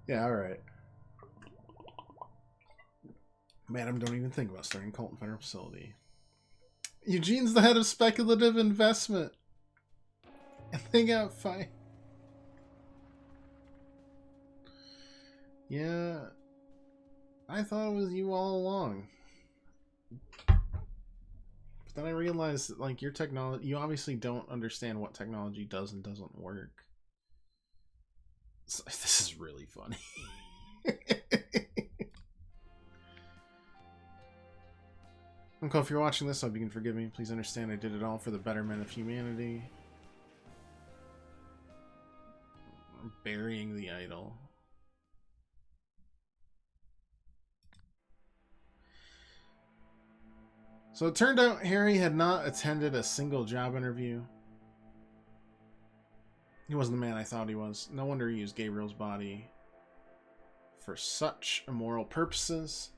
Yeah, alright. Madam, don't even think about starting Colton Federal Facility. Eugene's the head of speculative investment. And they got fired. Yeah. I thought it was you all along. Then I realized that, like, your technology, you obviously don't understand what technology does and doesn't work. So, this is really funny. Uncle, if you're watching this, I hope you can forgive me. Please understand I did it all for the betterment of humanity. I'm burying the idol. So it turned out Harry had not attended a single job interview. He wasn't the man I thought he was. No wonder he used Gabriel's body for such immoral purposes.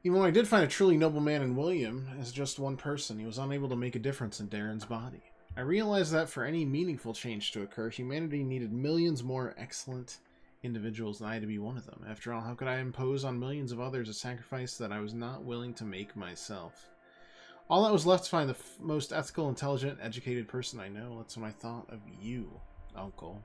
Even when I did find a truly noble man in William as just one person, he was unable to make a difference in Darren's body. I realized that for any meaningful change to occur, humanity needed millions more excellent individuals than I to be one of them. After all, how could I impose on millions of others a sacrifice that I was not willing to make myself? All that was left to find the most ethical, intelligent, educated person I know. That's when I thought of you, Uncle.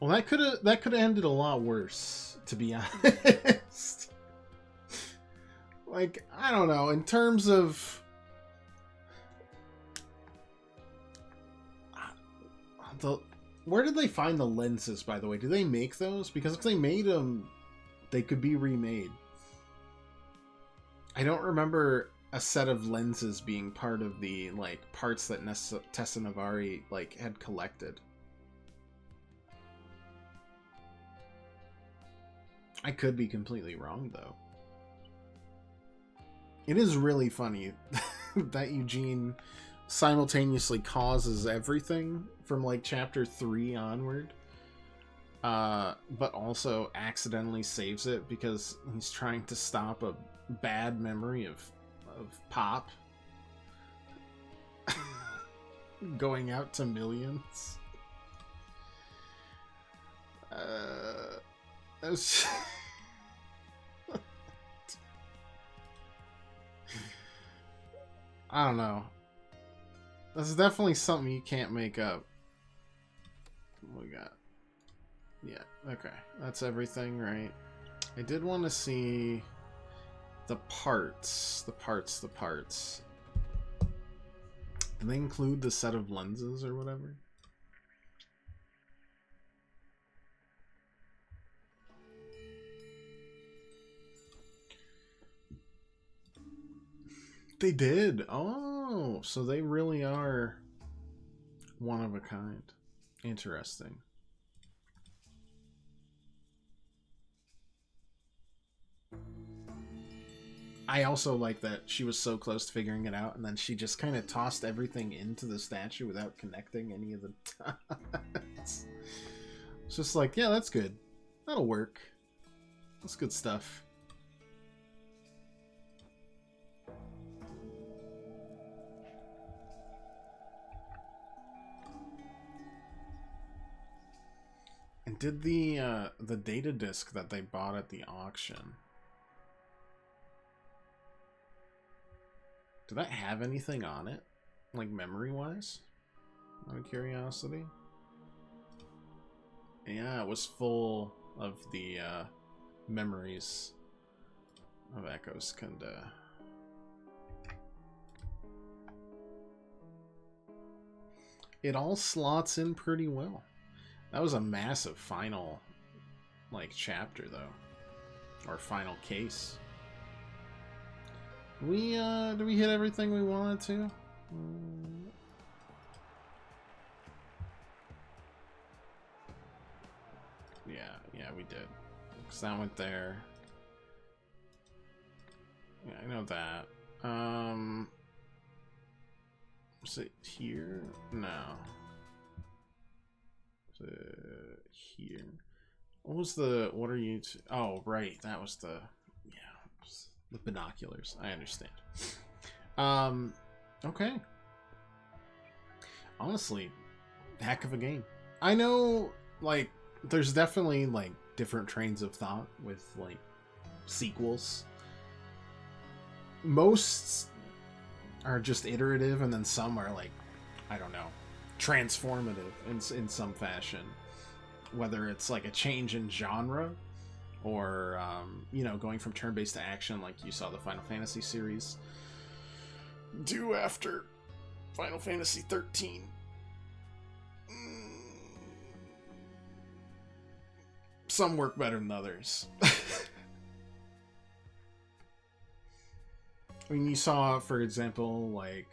Well, that could have ended a lot worse, to be honest. Like, I don't know, in terms of where did they find the lenses, by the way? Do they make those? Because if they made them, they could be remade. I don't remember a set of lenses being part of the, like, parts that Tessa Navari, like, had collected. I could be completely wrong, though. It is really funny that Eugene simultaneously causes everything from, like, chapter 3 onward, but also accidentally saves it because he's trying to stop a bad memory of Pop going out to millions. I don't know. This is definitely something you can't make up. What we got? Yeah, okay. That's everything, right? I did want to see the parts. The parts. Do they include the set of lenses or whatever? They did. Oh, so they really are one of a kind. Interesting. I also like that she was so close to figuring it out, and then she just kind of tossed everything into the statue without connecting any of the dots. It's just like, yeah, that's good. That'll work. That's good stuff. And did the data disk that they bought at the auction, did that have anything on it, like memory-wise? Out of curiosity. Yeah, it was full of the memories of Echoes Kunda. It all slots in pretty well. That was a massive final, like, chapter, though. Or final case. Did we hit everything we wanted to? Yeah, we did. Because that went there. Yeah, I know that. Is it here? No. Is it here? What are you... Oh, right. That was the... Yeah. The binoculars. I understand. Okay. Honestly, heck of a game. I know, like, there's definitely, like, different trains of thought with, like, sequels. Most are just iterative, and then some are, like, I don't know, transformative in some fashion. Whether it's, like, a change in genre, or, you know, going from turn-based to action, like you saw the Final Fantasy series do after Final Fantasy 13. Some work better than others. I mean, you saw, for example, like,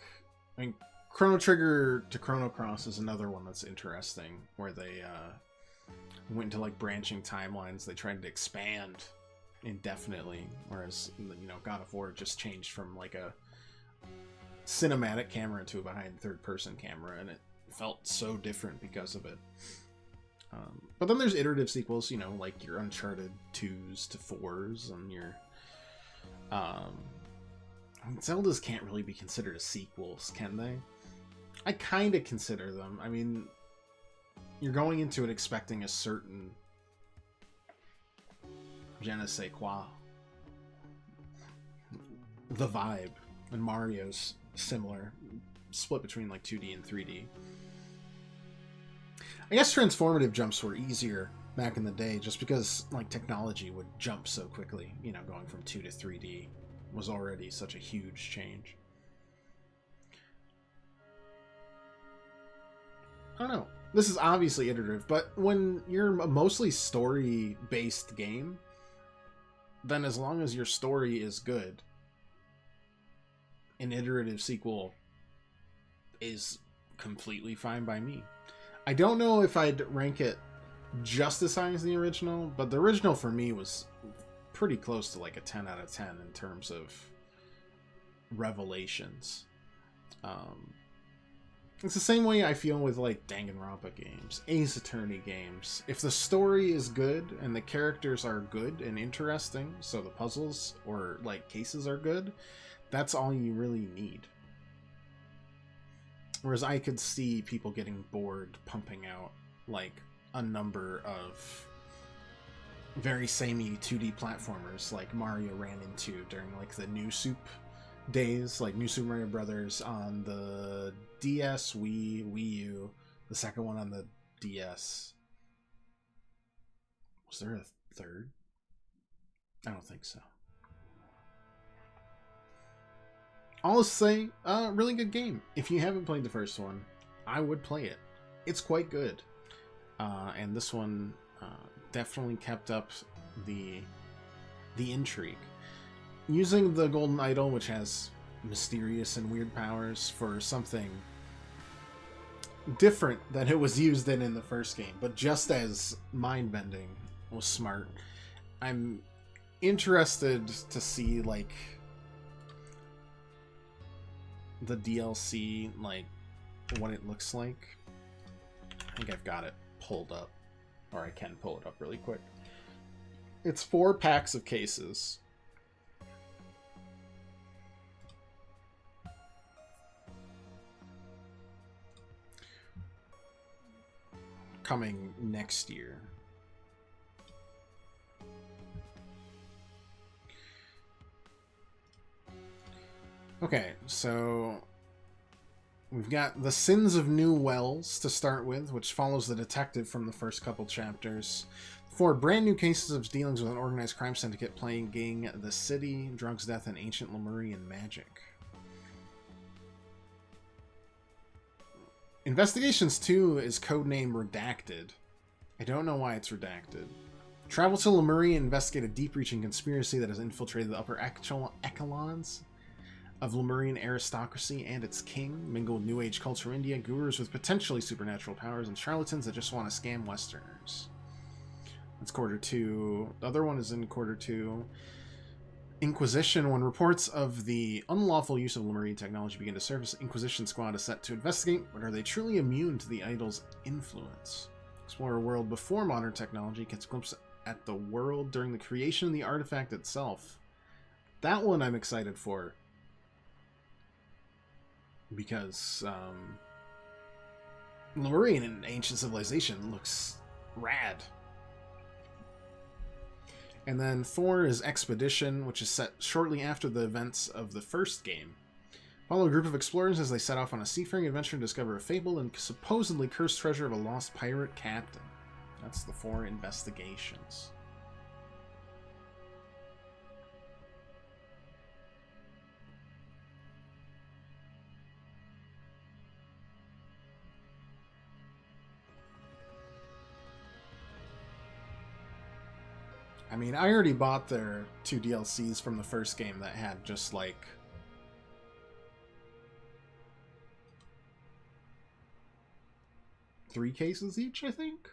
I mean, Chrono Trigger to Chrono Cross is another one that's interesting, where they went into, like, branching timelines. They tried to expand indefinitely, whereas, you know, God of War just changed from, like, a cinematic camera to a behind third-person camera, and it felt so different because of it. But then there's iterative sequels, you know, like your Uncharted 2s to 4s, and your... Zeldas can't really be considered as sequels, can they? I kind of consider them. I mean, you're going into it expecting a certain je ne sais quoi. The vibe. And Mario's similar. Split between like 2D and 3D. I guess transformative jumps were easier back in the day just because like technology would jump so quickly. You know, going from 2 to 3D was already such a huge change. I don't know. This is obviously iterative, but when you're a mostly story-based game, then as long as your story is good, an iterative sequel is completely fine by me. I don't know if I'd rank it just as high as the original, but the original for me was pretty close to like a 10 out of 10 in terms of revelations. It's the same way I feel with like Danganronpa games, Ace Attorney games. If the story is good and the characters are good and interesting, so the puzzles or like cases are good, that's all you really need. Whereas I could see people getting bored pumping out like a number of very samey 2D platformers like Mario ran into during like the New Soup days, like New Super Mario Brothers on the DS, Wii U, the second one on the DS. Was there a third? I don't think so. I'll say, really good game. If you haven't played the first one, I would play it. It's quite good. And this one definitely kept up the intrigue. Using the Golden Idol, which has mysterious and weird powers for something different than it was used in the first game, but just as mind-bending was smart. I'm interested to see, like, the DLC, like, what it looks like. I think I've got it pulled up, or I can pull it up really quick. It's 4 packs of cases. Coming next year. Okay, so we've got The Sins of New Wells to start with, which follows the detective from the first couple chapters. 4 brand new cases of dealings with an organized crime syndicate plaguing the city, drugs, death, and ancient Lemurian magic. Investigations 2 is codename Redacted. I don't know why it's redacted. Travel to Lemuria and investigate a deep-reaching conspiracy that has infiltrated the upper echelons of Lemurian aristocracy and its king, mingle with New Age culture in India, gurus with potentially supernatural powers, and charlatans that just want to scam Westerners. That's quarter 2. The other one is in quarter 2. Inquisition. When reports of the unlawful use of Lemurian technology begin to surface, Inquisition Squad is set to investigate, but are they truly immune to the idol's influence? Explore a world before modern technology, gets a glimpse at the world during the creation of the artifact itself. That one I'm excited for. Because Lemurian and ancient civilization looks rad. And then 4 is Expedition, which is set shortly after the events of the first game. Follow a group of explorers as they set off on a seafaring adventure to discover a fabled and supposedly cursed treasure of a lost pirate captain. That's the 4 investigations. I mean, I already bought their 2 DLCs from the first game that had just, like, three cases each, I think.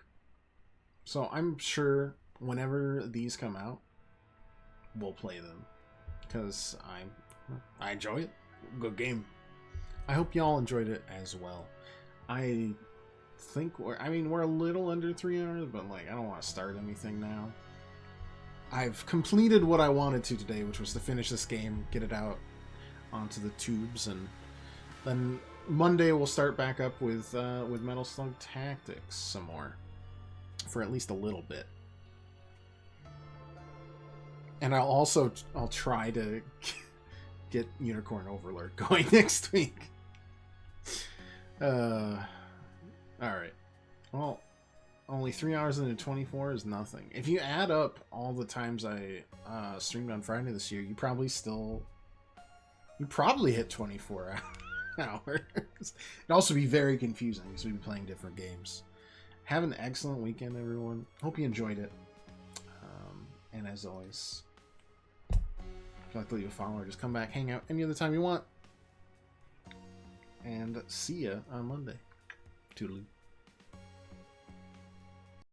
So I'm sure whenever these come out, we'll play them. Because I enjoy it. Good game. I hope y'all enjoyed it as well. I think we're a little under 3 hours, but, like, I don't want to start anything now. I've completed what I wanted to today, which was to finish this game, get it out onto the tubes, and then Monday we'll start back up with Metal Slug Tactics some more, for at least a little bit. And I'll try to get Unicorn Overlord going next week. All right. Well, only 3 hours into 24 is nothing. If you add up all the times I streamed on Friday this year, you probably hit 24 hours. It'd also be very confusing because we'd be playing different games. Have an excellent weekend, everyone. Hope you enjoyed it. And as always, if you'd like to leave a follow or just come back, hang out any other time you want. And see ya on Monday. Toodaloo.